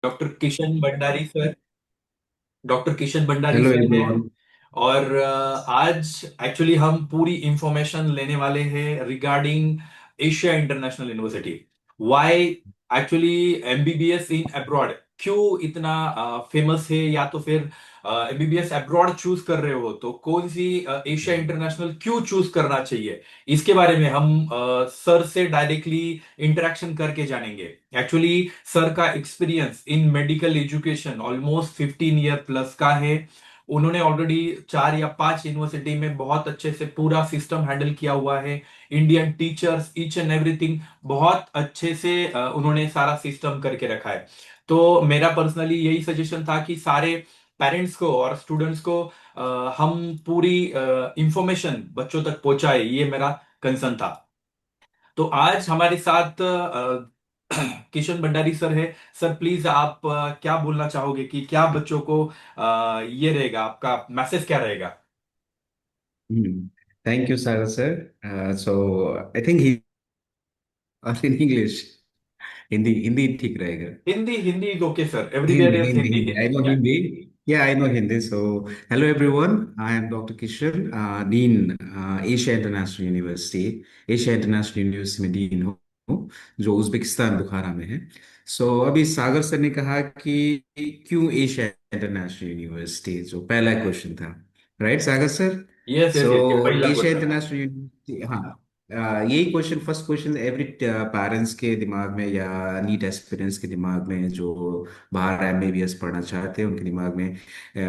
Doctor Kishan Bhandari sir. Doctor Kishan Bhandari hello sir है। Everyone. और आज एक्चुअली हम पूरी इंफॉर्मेशन लेने वाले हैं regarding Asia international university. Why actually MBBS in abroad क्यों इतना फेमस है, या तो फिर एमबीबीएस अब्रॉड चूज कर रहे हो तो कौन सी एशिया इंटरनेशनल क्यों चूज करना चाहिए, इसके बारे में हम सर से डायरेक्टली इंटरेक्शन करके जानेंगे। एक्चुअली सर का experience in medical education almost 15 year plus का है। उन्होंने ऑलरेडी 4 या 5 यूनिवर्सिटी में बहुत अच्छे से पूरा सिस्टम हैंडल किया हुआ है। Indian teachers each and everything बहुत अच्छे से उन्होंने सारा सिस्टम करके रखा है। तो मेरा पर्सनली यही सजेशन था कि सारे पेरेंट्स को और स्टूडेंट्स को हम पूरी इंफॉर्मेशन बच्चों तक पहुंचाए, ये मेरा कंसर्न था। तो आज हमारे साथ किशन भंडारी सर है। सर प्लीज आप क्या बोलना चाहोगे कि क्या बच्चों को ये रहेगा, आपका मैसेज क्या रहेगा? Thank you Sagar sir. So I think he in English. Hindi Hindi ठीक रहेगा। Hindi Hindi is okay sir, Hindi, everywhere is Hindi, Hindi Hindi. है। I know या Hindi. Yeah, I know Hindi. So, hello everyone. I am Dr. Kishan, Dean, Asia International University. Asia international university में dean हूँ, जो Uzbekistan बुखारा में है। अभी सागर sir ने कहा कि क्यों एशिया इंटरनेशनल यूनिवर्सिटी, जो पहला क्वेश्चन था, राइट सागर सर? यस यस यस, ये पहला एशिया क्वेश्चन है। इंटरनेशनल यूनिवर्सिटी, हाँ। यही question, first question every parents के दिमाग में या नीट एस्पिरेंट्स के दिमाग में, जो बाहर एमबीबीएस पढ़ना चाहते हैं, उनके दिमाग में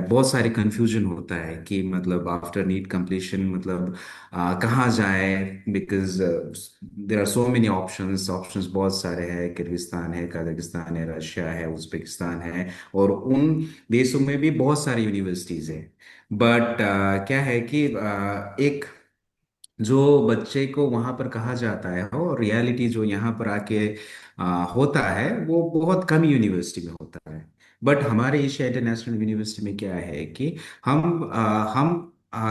बहुत सारे कंफ्यूजन होता है कि मतलब आफ्टर नीट कंप्लीशन मतलब कहाँ जाए, because there are so many options. Options बहुत सारे हैं, किर्गिस्तान है, कजाकिस्तान है, रशिया है, उज्बेकिस्तान है, और उन देशों में भी बहुत सारी यूनिवर्सिटीज हैं। बट क्या है कि एक जो बच्चे को वहां पर कहा जाता है और रियलिटी जो यहाँ पर आके होता है, वो बहुत कम यूनिवर्सिटी में होता है। बट हमारे एशिया इंटरनेशनल यूनिवर्सिटी में क्या है कि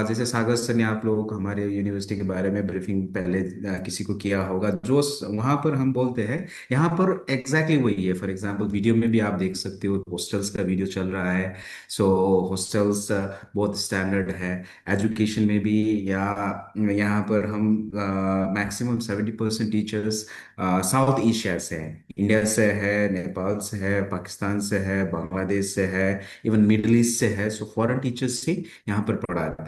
जैसे सागर सर ने आप लोगों को हमारे यूनिवर्सिटी के बारे में ब्रीफिंग पहले किसी को किया होगा, जो वहाँ पर हम बोलते हैं, यहाँ पर एग्जैक्टली वही है। फॉर एग्जांपल वीडियो में भी आप देख सकते हो, हॉस्टल्स का वीडियो चल रहा है। सो हॉस्टल्स बहुत स्टैंडर्ड है। एजुकेशन में भी, या यहाँ पर हम मैक्सिमम 70% टीचर्स साउथ एशिया से हैं, इंडिया से है, नेपाल से है, पाकिस्तान से है, बांग्लादेश से है, इवन मिडिल ईस्ट से है। सो फॉरेन टीचर्स ही यहाँ पर पढ़ाते हैं।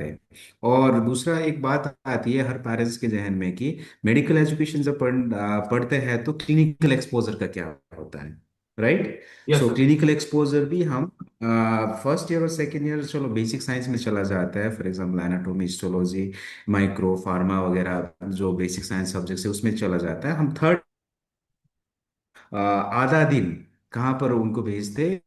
और दूसरा एक बात आती है हर पेरेंट्स के जहन में कि मेडिकल एजुकेशन जब पढ़ते हैं तो क्लिनिकल एक्सपोजर का क्या होता है, right? Yes so sir. Clinical exposure भी हम फर्स्ट ईयर और सेकेंड ईयर, चलो बेसिक साइंस में चला जाता है, for example anatomy, histology, micro, pharma वगैरह, जो बेसिक साइंस सब्जेक्ट्स है उसमें चला जाता है। हम थर्ड आधा दिन कहाँ पर उनको भेजते,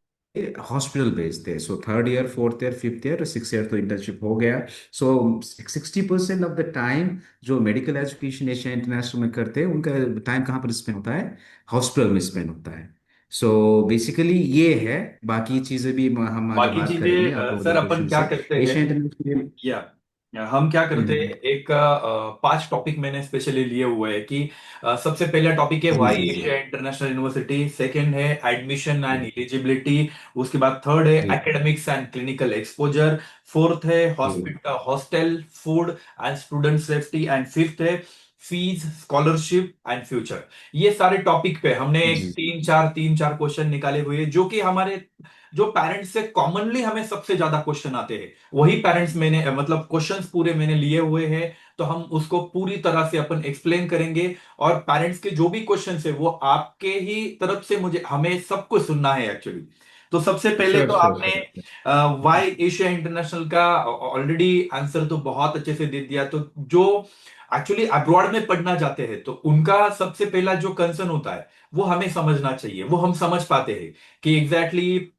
हॉस्पिटल भेजते। So third year, fourth year, fifth year, six year तो इंटर्नशिप हो गया। सो 60% ऑफ द टाइम जो मेडिकल एजुकेशन एशिया इंटरनेशनल में करते हैं, उनका टाइम कहाँ पर स्पेंड होता है? हॉस्पिटल में स्पेंड होता है। सो बेसिकली ये है। बाकी चीजें भी हम आगे बाकी बात करेंगे चीजें आप लोगों सर के अपन क्वेश्चन क्या से। करते हैं, एशिया इंटरनेशनल। या हम क्या करते हैं, हम्म। एक 5 टॉपिक मैंने स्पेशली लिए हुए हैं कि सबसे पहला टॉपिक है जी वाई जी जी एशिया इंटरनेशनल यूनिवर्सिटी, सेकंड है एडमिशन एंड एलिजिबिलिटी, उसके बाद थर्ड है जी academics and clinical exposure, fourth है जी hospital hostel food and student safety, and fifth है फीस स्कॉलरशिप एंड फ्यूचर। ये सारे टॉपिक पे हमने एक जी तीन चार क्वेश्चन निकाले हुए हैं, जो कि हमारे जो पेरेंट्स से कॉमनली हमें सबसे ज्यादा क्वेश्चन आते हैं, वही पेरेंट्स मैंने मतलब क्वेश्चंस पूरे मैंने लिए हुए हैं। तो हम उसको पूरी तरह से अपन एक्सप्लेन करेंगे, और पेरेंट्स के जो भी क्वेश्चंस है वो आपके ही तरफ से मुझे हमें सब कुछ सुनना है एक्चुअली। तो सबसे पहले श्योर तो श्योर आपने श्योर। वाई एशिया इंटरनेशनल का ऑलरेडी आंसर तो बहुत अच्छे से दे दिया। तो जो एक्चुअली अब्रॉड में पढ़ना चाहते हैं तो उनका सबसे पहला जो कंसर्न होता है वो हमें समझना चाहिए, वो हम समझ पाते हैं कि एग्जैक्टली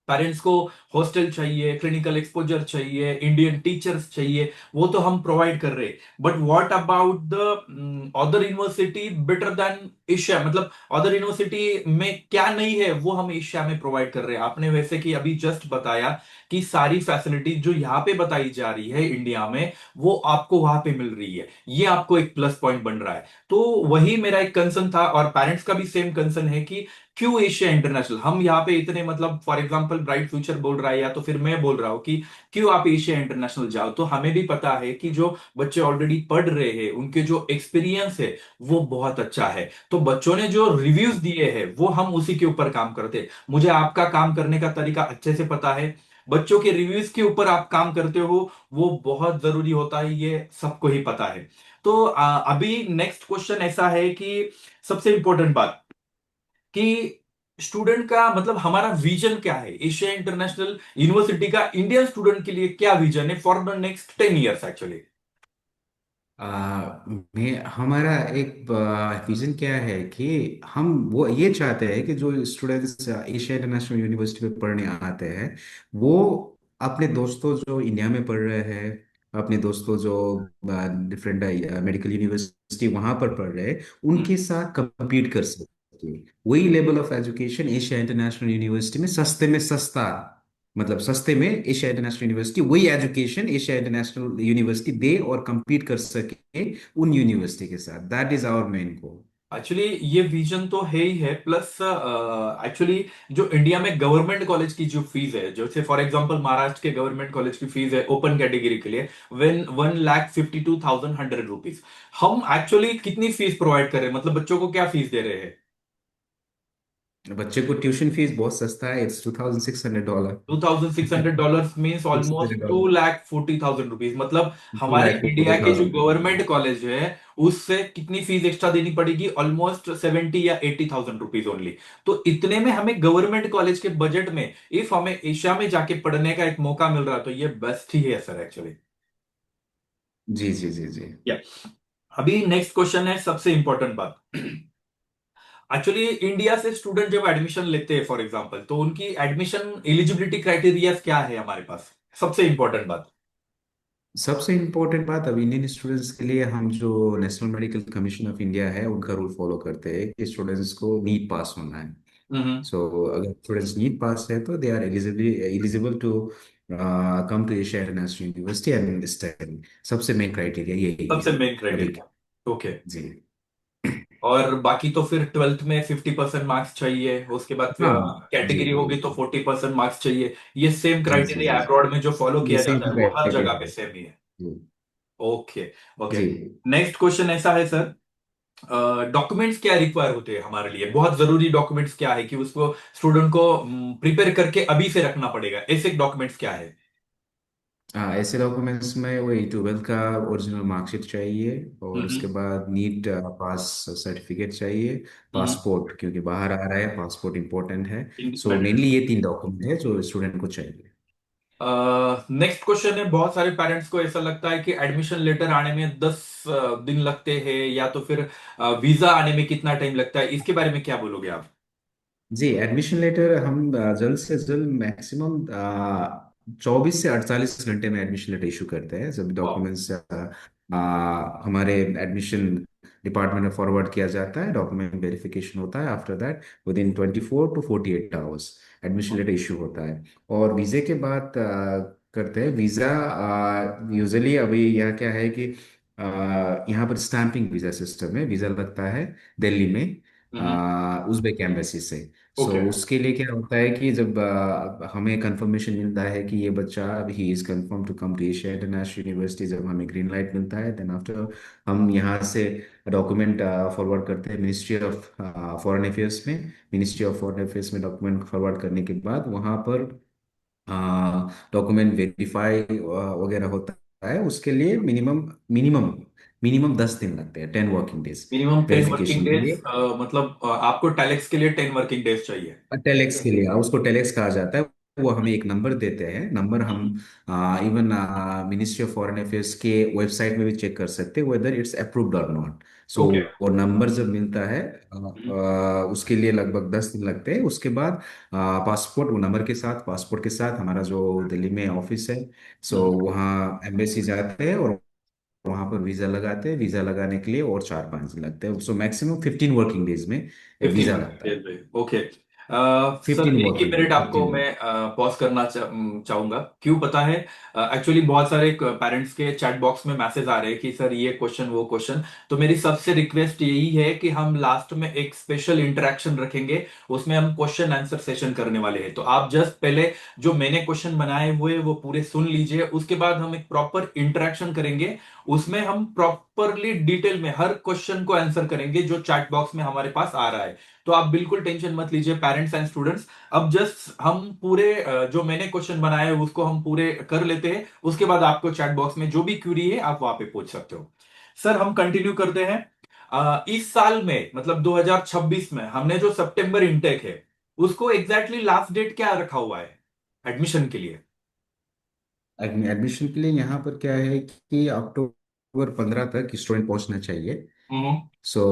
पेरेंट्स को हॉस्टल चाहिए, क्लिनिकल एक्सपोजर चाहिए, इंडियन टीचर्स चाहिए, वो तो हम प्रोवाइड कर रहे हैं। But what about the other university better than Asia, मतलब अदर यूनिवर्सिटी में क्या नहीं है वो हम एशिया में प्रोवाइड कर रहे हैं। आपने वैसे कि अभी जस्ट बताया कि सारी फैसिलिटी जो यहाँ पे बताई जा रही है इंडिया में, वो आपको वहां पे मिल रही है, ये आपको एक प्लस पॉइंट बन रहा है। तो वही मेरा एक कंसर्न था, और पेरेंट्स का भी सेम कंसर्न है कि क्यों एशिया इंटरनेशनल? हम यहाँ पे इतने मतलब फॉर एग्जांपल ब्राइट फ्यूचर बोल रहा है या तो फिर मैं बोल रहा हूँ कि क्यों आप एशिया इंटरनेशनल जाओ, तो हमें भी पता है कि जो बच्चे ऑलरेडी पढ़ रहे हैं उनके जो एक्सपीरियंस है वो बहुत अच्छा है। तो बच्चों ने जो रिव्यूज दिए हैं वो हम उसी के ऊपर काम करते हैं। मुझे आपका काम करने का तरीका अच्छे से पता है, बच्चों के रिव्यूज के ऊपर आप काम करते हो, वो बहुत जरूरी होता है, ये सबको ही पता है। तो अभी नेक्स्ट क्वेश्चन ऐसा है कि सबसे इंपॉर्टेंट बात कि स्टूडेंट का मतलब हमारा विजन क्या है, एशिया इंटरनेशनल यूनिवर्सिटी का इंडियन स्टूडेंट के लिए क्या विजन है for the next 10 years actually? मैं हमारा एक विजन क्या है कि हम वो ये चाहते हैं कि जो स्टूडेंट्स एशिया इंटरनेशनल यूनिवर्सिटी में पढ़ने आते हैं वो अपने दोस्तों जो इंडिया में पढ़ रहे हैं, अपने दोस्तों जो डिफरेंट मेडिकल यूनिवर्सिटी वहाँ पर पढ़ रहे हैं, उनके साथ compete कर सके। वही level of education Asia international university में सस्ते में सस्ता, मतलब सस्ते में एशिया इंटरनेशनल यूनिवर्सिटी वही एजुकेशन एशिया इंटरनेशनल यूनिवर्सिटी दे और compete कर सके उन यूनिवर्सिटी के साथ। That is our main goal. Actually ये विजन तो है ही है, प्लस एक्चुअली जो इंडिया में गवर्नमेंट कॉलेज की जो फीस है, जैसे फॉर एग्जांपल महाराष्ट्र के गवर्नमेंट कॉलेज की फीस है ओपन कैटेगरी के लिए 1,52,100 रुपीज। हम एक्चुअली कितनी फीस प्रोवाइड कर रहे हैं, मतलब बच्चों को क्या फीस दे रहे हैं? बच्चे को ट्यूशन फीस बहुत सस्ता है, it's $2,600। $2,600 means six almost hundred 2,40,000 rupees. मतलब टू हमारे लैख फोर्टी इंडिया के जो थाउजेंड गवर्नमेंट कॉलेज है उससे कितनी फीस एक्स्ट्रा देनी पड़ेगी? ऑलमोस्ट 70 या 80,000 रुपीज ओनली। तो इतने में हमें गवर्नमेंट कॉलेज के बजट में इफ हमें एशिया में जाके पढ़ने का एक मौका मिल रहा है तो ये बेस्ट ही है सर एक्चुअली। जी जी जी जी। या अभी नेक्स्ट क्वेश्चन है, सबसे इंपॉर्टेंट बात। एक्चुअली इंडिया से स्टूडेंट जब एडमिशन लेते हैं फॉर एग्जांपल, तो उनकी एडमिशन एलिजिबिलिटी क्राइटेरिया क्या है हमारे पास? सबसे इंपॉर्टेंट बात। सबसे इम्पोर्टेंट बात, अब इंडियन स्टूडेंट्स के लिए हम जो national medical commission of India है उनका रूल फॉलो करते हैं कि स्टूडेंट्स को नीट पास होना है। हम्म। सो अगर स्टूडेंट्स नीट पास है तो they are eligible to come to Asia international university and study. सबसे मेन क्राइटेरिया यही सबसे है मेन अभी। क्राइटेरिया। ओके। जी। और बाकी तो फिर ट्वेल्थ में 50% मार्क्स चाहिए, उसके बाद फिर हाँ जी कैटेगरी जी होगी तो 40% मार्क्स चाहिए। ये सेम जी जी क्राइटेरिया जी अब्रॉड में जो फॉलो ये किया सेम जाता है वो हर जगह पे क्राइटेरिया। सेम ही है। जी ओके। ओके। जी। नेक्स्ट क्वेश्चन ऐसा है सर, डॉक्यूमेंट्स क्या रिक्वायर होते हैं हमारे लिए, बहुत जरूरी डॉक्यूमेंट्स क्या है कि उसको स्टूडेंट को प्रिपेयर करके अभी से रखना पड़ेगा, ऐसे डॉक्यूमेंट्स क्या है? हाँ, ऐसे डॉक्यूमेंट्स में वही ट्वेल्थ का ओरिजिनल मार्कशीट चाहिए, और उसके हम्म। बाद नीट पास सर्टिफिकेट चाहिए, पासपोर्ट क्योंकि बाहर आ रहा है, पासपोर्ट इम्पोर्टेंट है। सो इंडिपेंडेंट। मेनली ये तीन डॉक्यूमेंट है जो स्टूडेंट को चाहिए। नेक्स्ट क्वेश्चन है, बहुत सारे पेरेंट्स को ऐसा लगता है कि एडमिशन लेटर आने में 10 दिन लगते हैं या तो फिर वीजा आने में कितना टाइम लगता है, इसके बारे में क्या बोलोगे आप? जी, एडमिशन लेटर हम जल्द से जल्द मैक्सिमम 24 से 48 घंटे में एडमिशन लेटर इशू करते हैं। जब वाह। डॉक्यूमेंट्स हमारे एडमिशन डिपार्टमेंट में फॉरवर्ड किया जाता है, डॉक्यूमेंट वेरिफिकेशन होता है, after that within 24 to 48 hours admission letter issue होता है। और वीज़े के बात करते हैं। वीज़ा यूजुअली अभी यह क्या है कि यहाँ पर स्टैंपिंग वीज़ा सिस्टम है, वीज़ा लगता है दिल्ली में हम्म। उज़्बेक एम्बेसी से। So okay. उसके लिए क्या होता है कि जब हमें कंफर्मेशन मिलता है कि ये बच्चा ही is confirm to come to Asia international university, जब हमें ग्रीन लाइट मिलता है देन आफ्टर हम यहाँ से डॉक्यूमेंट फॉरवर्ड करते हैं मिनिस्ट्री ऑफ फॉरेन अफेयर्स में। मिनिस्ट्री ऑफ फॉरेन अफेयर्स में डॉक्यूमेंट फॉरवर्ड करने के बाद वहाँ पर डॉक्यूमेंट वेरीफाई वगैरह होता है। उसके लिए मिनिमम मिनिमम मिनिमम 10 दिन लगते हैं, 10 working days minimum 10 working verification के डेज, लिए। मतलब आपको टैलेक्स के लिए 10 वर्किंग डेज चाहिए। टेलेक्स के लिए, उसको टेलेक्स कहा जाता है। वो हमें एक नंबर देते हैं, नंबर हम हम्म। Even ministry of foreign affairs के वेबसाइट में भी चेक कर सकते हैं वेदर इट्स अप्रूव्ड और नॉट। So okay. वो नंबर जब मिलता है उसके लिए लगभग 10 दिन लगते हैं। उसके बाद पासपोर्ट, वो नंबर के साथ पासपोर्ट के साथ हमारा जो दिल्ली में ऑफिस है, सो वहाँ एम्बेसी जाते हैं और वहाँ पर वीज़ा लगाते हैं। वीज़ा लगाने के लिए और 4-5 दिन लगते हैं। सो मैक्सिमम 15 वर्किंग डेज में 15 वीज़ा वर्किंग लगता है। डेज में। ओके। सर 15 एक ही वर्किंग मिनट आपको 15 मैं पॉज करना चाहूंगा। क्यों पता है? एक्चुअली बहुत सारे पेरेंट्स के चैट बॉक्स में मैसेज आ रहे हैं कि सर ये क्वेश्चन वो क्वेश्चन। तो मेरी सबसे रिक्वेस्ट यही है कि हम लास्ट में एक स्पेशल इंटरेक्शन रखेंगे, उसमें हम क्वेश्चन आंसर सेशन करने वाले हैं। तो आप जस्ट पहले जो मैंने क्वेश्चन बनाए हुए वो पूरे सुन लीजिए, उसके बाद हम एक प्रॉपर इंटरेक्शन करेंगे। उसमें हम प्रॉपरली डिटेल में हर क्वेश्चन को आंसर करेंगे जो चैट बॉक्स में हमारे पास आ रहा है। तो आप बिल्कुल टेंशन मत लीजिए पेरेंट्स एंड स्टूडेंट्स। अब जस्ट हम पूरे जो मैंने क्वेश्चन बनाए हैं उसको हम पूरे कर लेते हैं, उसके बाद आपको चैट बॉक्स में जो भी क्यूरी है आप वहां पे पूछ सकते हो। सर हम कंटिन्यू करते हैं। इस साल में मतलब 2026 में हमने जो सितंबर इनटेक है उसको एग्जैक्टली लास्ट डेट क्या रखा हुआ है एडमिशन के लिए? एडमिशन के लिए यहाँ पर क्या है कि अक्टूबर 15 तक स्टूडेंट पहुंचना चाहिए। हम्म। सो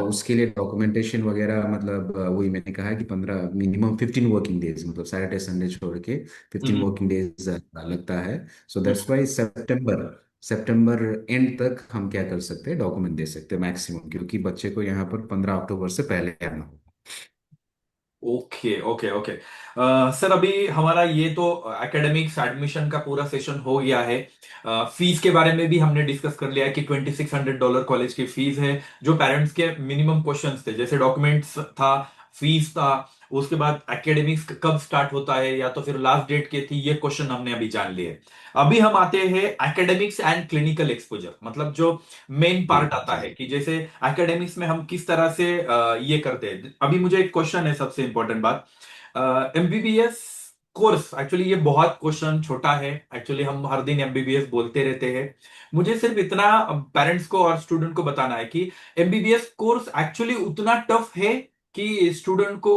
उसके लिए डॉक्यूमेंटेशन वगैरह मतलब वही मैंने कहा कि 15 मिनिमम 15 वर्किंग डेज मतलब सैटरडे संडे छोड़ के 15 हम्म। वर्किंग डेज लगता है। सो हम्म। दैट्स वाई सितंबर सितंबर एंड तक हम क्या कर सकते हैं डॉक्यूमेंट दे सकते हैं मैक्सिमम, क्योंकि बच्चे को यहाँ पर 15 अक्टूबर से पहले आना हो। Okay okay okay. सर अभी हमारा ये तो एकेडमिक्स एडमिशन का पूरा सेशन हो गया है। फीस के बारे में भी हमने डिस्कस कर लिया है कि $2600 कॉलेज की फीस है। जो पेरेंट्स के मिनिमम क्वेश्चंस थे जैसे डॉक्यूमेंट्स था, फीस था, उसके बाद एकेडमिक्स कब स्टार्ट होता है या तो फिर लास्ट डेट की थी, ये क्वेश्चन हमने अभी जान लिए। अभी हम आते हैं एकेडमिक्स एंड क्लिनिकल एक्सपोजर, मतलब जो मेन जी पार्ट आता जी। है कि जैसे एकेडमिक्स में हम किस तरह से ये करते हैं। अभी मुझे एक क्वेश्चन है, सबसे इंपॉर्टेंट बात। एमबीबीएस कोर्स एक्चुअली ये बहुत क्वेश्चन छोटा है। एक्चुअली हम हर दिन एमबीबीएस बोलते रहते हैं। मुझे सिर्फ इतना पेरेंट्स को और स्टूडेंट को बताना है कि एमबीबीएस कोर्स एक्चुअली उतना टफ है कि स्टूडेंट को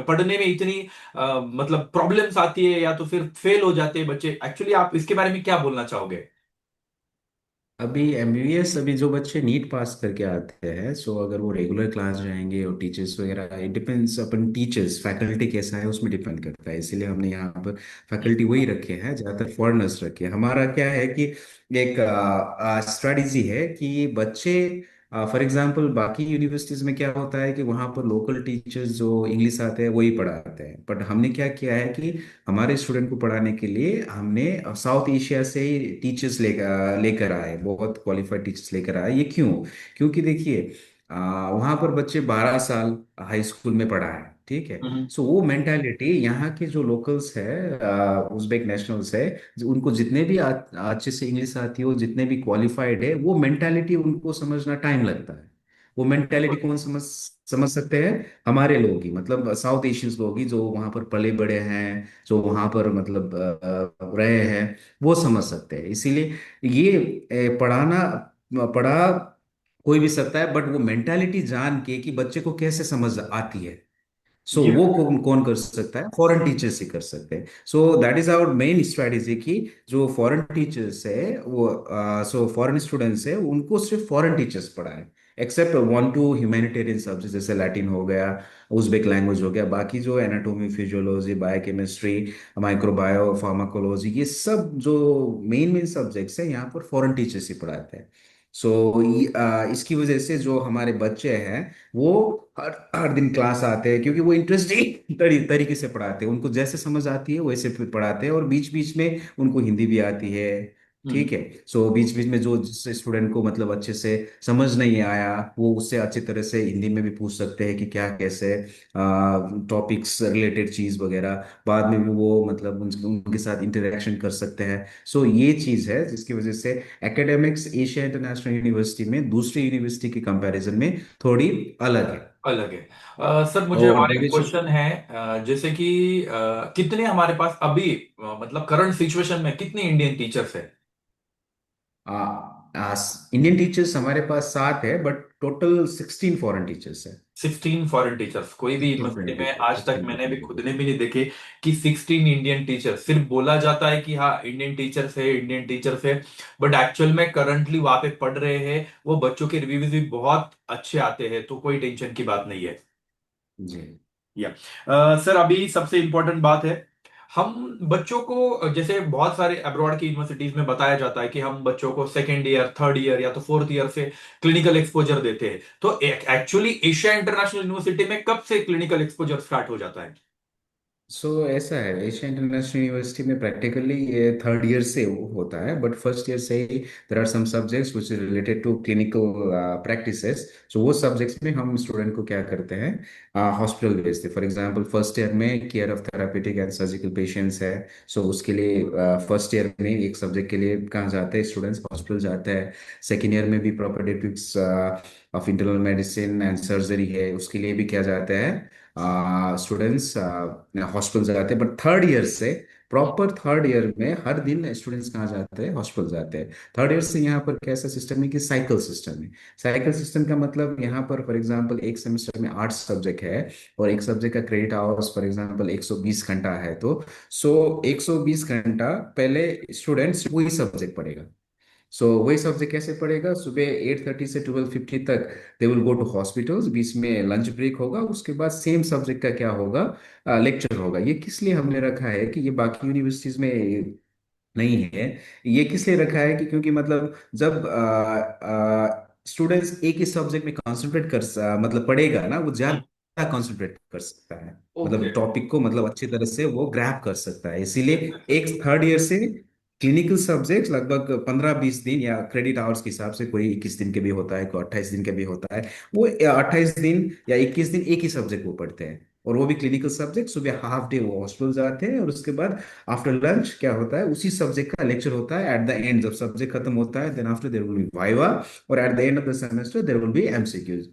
पढ़ने में इतनी मतलब प्रॉब्लम्स आती है या तो फिर फेल हो जाते हैं बच्चे। एक्चुअली आप इसके बारे में क्या बोलना चाहोगे? अभी एमबीबीएस अभी जो बच्चे नीट पास करके आते हैं, सो अगर वो रेगुलर क्लास जाएंगे और टीचर्स वगैरह, it depends upon teachers faculty कैसा है उसमें डिपेंड करता है। इसीलिए हमने यहाँ पर फैकल्टी वही रखे हैं, ज़्यादातर फॉरेनर्स रखे हैं। हमारा क्या है कि एक स्ट्रेटजी है कि बच्चे फॉर एग्जांपल बाकी यूनिवर्सिटीज़ में क्या होता है कि वहाँ पर लोकल टीचर्स जो इंग्लिश आते हैं वही पढ़ाते हैं, बट हमने क्या किया है कि हमारे स्टूडेंट को पढ़ाने के लिए हमने साउथ एशिया से ही टीचर्स लेकर लेकर आए, बहुत क्वालिफाइड टीचर्स लेकर आए। ये क्यों? क्योंकि देखिए वहाँ पर बच्चे 12 साल हाई स्कूल में पढ़ा है, ठीक है। हम्म। सो वो मेंटालिटी यहाँ के जो लोकल्स है, उज्बेक नेशनल्स है, उनको जितने भी अच्छे से इंग्लिश आती हो, जितने भी क्वालिफाइड है, वो मेंटालिटी उनको समझना टाइम लगता है। वो मेंटालिटी कौन समझ समझ सकते हैं? हमारे लोग ही, मतलब साउथ एशियंस लोग ही जो वहां पर पले बड़े हैं, जो वहां पर मतलब रहे हैं, वो समझ सकते हैं। इसीलिए ये पढ़ाना पढ़ा कोई भी सकता है, बट वो मेंटालिटी जान के कि बच्चे को कैसे समझ आती है, सो ये वो कौन कौन कर सकता है? फॉरेन टीचर्स ही कर सकते हैं। So that is our main strategy कि जो फॉरेन टीचर्स है वो सो फॉरेन स्टूडेंट्स है उनको सिर्फ फॉरेन टीचर्स पढ़ाएं, एक्सेप्ट 1 2 ह्यूमैनिटेरियन सब्जेक्ट जैसे लैटिन हो गया, उज़्बेक लैंग्वेज हो गया, बाकी जो anatomy physiology biochemistry microbio pharmacology, ये सब जो मेन मेन सब्जेक्ट्स है यहाँ पर फॉरेन टीचर्स ही पढ़ाते हैं। सो इसकी वजह से जो हमारे बच्चे हैं वो हर हर दिन क्लास आते हैं, क्योंकि वो इंटरेस्टिंग तरीके से पढ़ाते हैं, उनको जैसे समझ आती है वैसे फिर पढ़ाते हैं, और बीच बीच में उनको हिंदी भी आती है, हम्म। ठीक है। सो बीच बीच में जो जिस स्टूडेंट को मतलब अच्छे से समझ नहीं आया, वो उससे अच्छी तरह से हिंदी में भी पूछ सकते हैं कि क्या कैसे टॉपिक्स रिलेटेड चीज वगैरह, बाद में भी वो मतलब उनके साथ इंटरेक्शन कर सकते हैं। सो ये चीज है जिसकी वजह से एकेडमिक्स एशिया इंटरनेशनल यूनिवर्सिटी में दूसरी यूनिवर्सिटी के कंपैरिजन में थोड़ी अलग है। अलग है। सर मुझे और और एक भविष्य क्वेश्चन है। जैसे कि कितने हमारे पास अभी मतलब करंट सिचुएशन में कितने इंडियन टीचर्स है? इंडियन टीचर्स हमारे पास 7 है, बट टोटल 16 फॉरेन टीचर्स है। 16 फॉरेन टीचर्स? कोई भी 16 यूनिवर्सिटी फॉरेन में टीचर्स, आज तक 16 मैंने फॉरेन भी खुद टीचर्स। ने भी नहीं देखे कि 16 इंडियन टीचर्स। सिर्फ बोला जाता है कि हाँ इंडियन टीचर्स है, इंडियन टीचर्स है, बट एक्चुअल में करंटली वहां पे पढ़ रहे हैं वो बच्चों के रिव्यूज भी बहुत अच्छे आते हैं, तो कोई टेंशन की बात नहीं है। जी। या सर अभी सबसे इंपॉर्टेंट बात है, हम बच्चों को, जैसे बहुत सारे अब्रॉड की यूनिवर्सिटीज में बताया जाता है कि हम बच्चों को सेकेंड ईयर, थर्ड ईयर या तो फोर्थ ईयर से क्लिनिकल एक्सपोजर देते हैं। तो एक्चुअली एशिया इंटरनेशनल यूनिवर्सिटी में कब से क्लिनिकल एक्सपोजर स्टार्ट हो जाता है? ऐसा है, एशिया इंटरनेशनल यूनिवर्सिटी में प्रैक्टिकली ये थर्ड ईयर से वो होता है, बट फर्स्ट ईयर से ही there are some subjects which is related to clinical practices. वो सब्जेक्ट्स में हम स्टूडेंट को क्या करते हैं, हॉस्पिटल भेजते हैं। फॉर एग्जांपल फर्स्ट ईयर में care of therapeutic and surgical patients है। उसके लिए फर्स्ट ईयर में एक सब्जेक्ट के लिए कहाँ जाते हैं स्टूडेंट्स, हॉस्पिटल जाते हैं। सेकेंड ईयर में भी propaedeutics of internal medicine and surgery है, उसके लिए भी क्या जाते हैं स्टूडेंट्स हॉस्पिटल जाते हैं। बट थर्ड ईयर से, प्रॉपर थर्ड ईयर में हर दिन स्टूडेंट्स कहाँ जाते हैं, हॉस्पिटल जाते हैं। थर्ड ईयर से यहाँ पर कैसा सिस्टम है कि साइकिल सिस्टम है। साइकिल सिस्टम का मतलब यहाँ पर फॉर एग्जांपल एक सेमेस्टर में 8 सब्जेक्ट है, और एक सब्जेक्ट का क्रेडिट आवर्स फॉर एग्जांपल 120 घंटा है। तो 120 घंटा पहले स्टूडेंट्स वही सब्जेक्ट पढ़ेगा। वही सब्जेक्ट कैसे पढ़ेगा, सुबह 8:30 से 12:50 तक they will go to hospitals, बीच में लंच ब्रेक होगा, उसके बाद सेम सब्जेक्ट का क्या होगा, लेक्चर होगा। ये किस लिए हमने रखा है कि ये बाकी यूनिवर्सिटीज में नहीं है। ये किस लिए रखा है कि क्योंकि मतलब जब स्टूडेंट्स एक ही सब्जेक्ट में कंसंट्रेट मतलब पढ़ेगा ना, वो ज्यादा कंसंट्रेट कर सकता है, ओके। मतलब टॉपिक को मतलब अच्छी तरह से वो ग्रैब कर सकता है। इसीलिए एक थर्ड ईयर से क्लिनिकल सब्जेक्ट लगभग 15-20 दिन, या क्रेडिट आवर्स के हिसाब से कोई 21 दिन के भी होता है, कोई 28 दिन का भी होता है, वो 28 दिन या 21 दिन एक ही सब्जेक्ट वो पढ़ते हैं। और वो भी क्लिनिकल सब्जेक्ट, सुबह हाफ डे वो हॉस्पिटल जाते हैं, और उसके बाद आफ्टर लंच क्या होता है, उसी सब्जेक्ट का लेक्चर होता है। एट द एंड जब सब्जेक्ट खत्म होता है, then after there will be viva, और at the end of the semester there will be MCQs.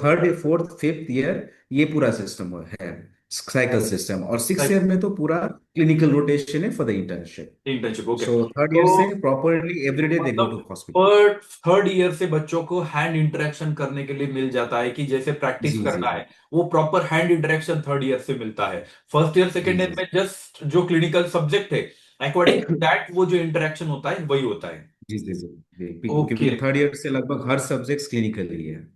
Third fourth fifth year ये पूरा सिस्टम है, साइकिल सिस्टम। और सिक्स ईयर में तो पूरा क्लिनिकल रोटेशन है for the internship. Internship, okay. Third year तो से प्रॉपरली एवरीडे दे गो मतलब टू हॉस्पिटल। पर थर्ड ईयर से बच्चों को हैंड इंटरेक्शन करने के लिए मिल जाता है कि जैसे प्रैक्टिस जी जी करना है, वो proper hand interaction third year से मिलता है। फर्स्ट ईयर जी सेकेंड ईयर जी में जस्ट जो क्लिनिकल सब्जेक्ट है, अकॉर्डिंग टू दैट वो जो इंटरेक्शन होता है वही होता है। जी जी जी ओके। क्योंकि थर्ड ईयर से लगभग हर सब्जेक्ट क्लिनिकल ही है।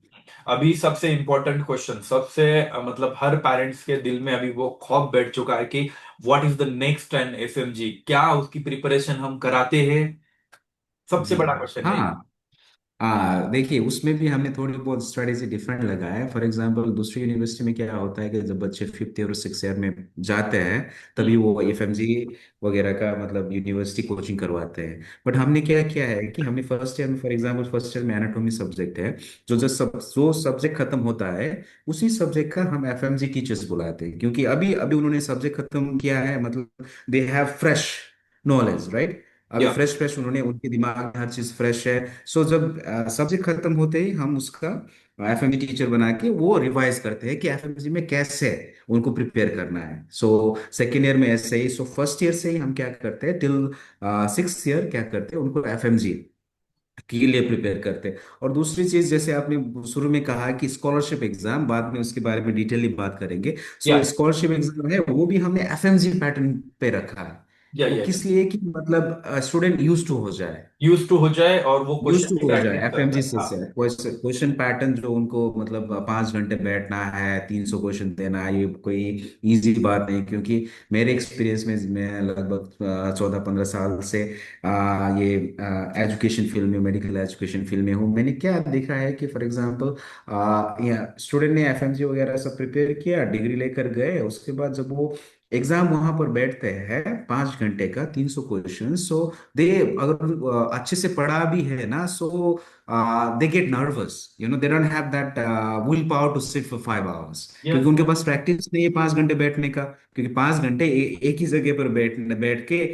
अभी सबसे इंपॉर्टेंट क्वेश्चन, सबसे मतलब हर पेरेंट्स के दिल में अभी वो खौफ बैठ चुका है कि what is the next an FMG, क्या उसकी प्रिपरेशन हम कराते हैं? सबसे जी बड़ा क्वेश्चन है। हाँ। देखिए उसमें भी हमने थोड़ी बहुत स्ट्रेटेजी डिफरेंट लगाया है। फॉर एग्जांपल दूसरी यूनिवर्सिटी में क्या होता है कि जब बच्चे फिफ्थ ईयर और सिक्स ईयर में जाते हैं, तभी हम्म। वो एफएमजी वगैरह का मतलब यूनिवर्सिटी कोचिंग करवाते हैं। बट हमने क्या किया है कि हमने फर्स्ट ईयर में, फॉर एग्जांपल फर्स्ट ईयर में एनाटॉमी सब्जेक्ट है, जो सब्जेक्ट खत्म होता है उसी सब्जेक्ट का हम एफएमजी टीचर्स बुलाते हैं, क्योंकि अभी अभी उन्होंने सब्जेक्ट खत्म किया है, मतलब they have fresh knowledge, right. अभी या फ्रेश फ्रेश उन्होंने, उनके दिमाग में हर चीज फ्रेश है। जब सब्जेक्ट खत्म होते ही हम उसका एफएमजी टीचर बना के वो रिवाइज करते हैं कि एफएमजी में कैसे उनको प्रिपेयर करना है। सेकेंड ईयर में ऐसे ही, फर्स्ट ईयर से ही हम क्या करते हैं टिल सिक्स ईयर क्या करते हैं, उनको एफएमजी के लिए प्रिपेयर करते हैं। और दूसरी चीज, जैसे आपने शुरू में कहा कि स्कॉलरशिप एग्जाम, बाद में उसके बारे में डिटेयली बात करेंगे। या स्कॉलरशिप एग्जाम है वो भी हमने एफएमजी पैटर्न पे रखा है। वो या किस लिए कि मतलब स्टूडेंट यूज टू हो जाए, यूज टू हो जाए और वो यूज क्वेश्चन टू की हो जाए प्रैक्टिस कर एफएमजी पाए। हाँ। से क्वेश्चन पैटर्न जो उनको मतलब 5 घंटे बैठना है, 300 क्वेश्चन देना है, ये कोई इजी बात नहीं। क्योंकि मेरे एक्सपीरियंस में मैं लगभग 14-15 साल से ये एजुकेशन फील्ड में, मेडिकल एजुकेशन फील्ड में हूँ। मैंने क्या देखा है कि फॉर एग्जांपल स्टूडेंट ने एफएमजी वगैरह सब प्रिपेयर किया, डिग्री लेकर गए, उसके बाद जब वो एग्जाम वहां पर बैठते हैं 5 घंटे का 300 क्वेश्चन, दे अगर अच्छे से पढ़ा भी है ना, they get nervous, they don't have that will power to sit for 5 hours, क्योंकि यस। उनके पास प्रैक्टिस नहीं है 5 घंटे बैठने का। क्योंकि 5 घंटे एक ही जगह पर बैठ के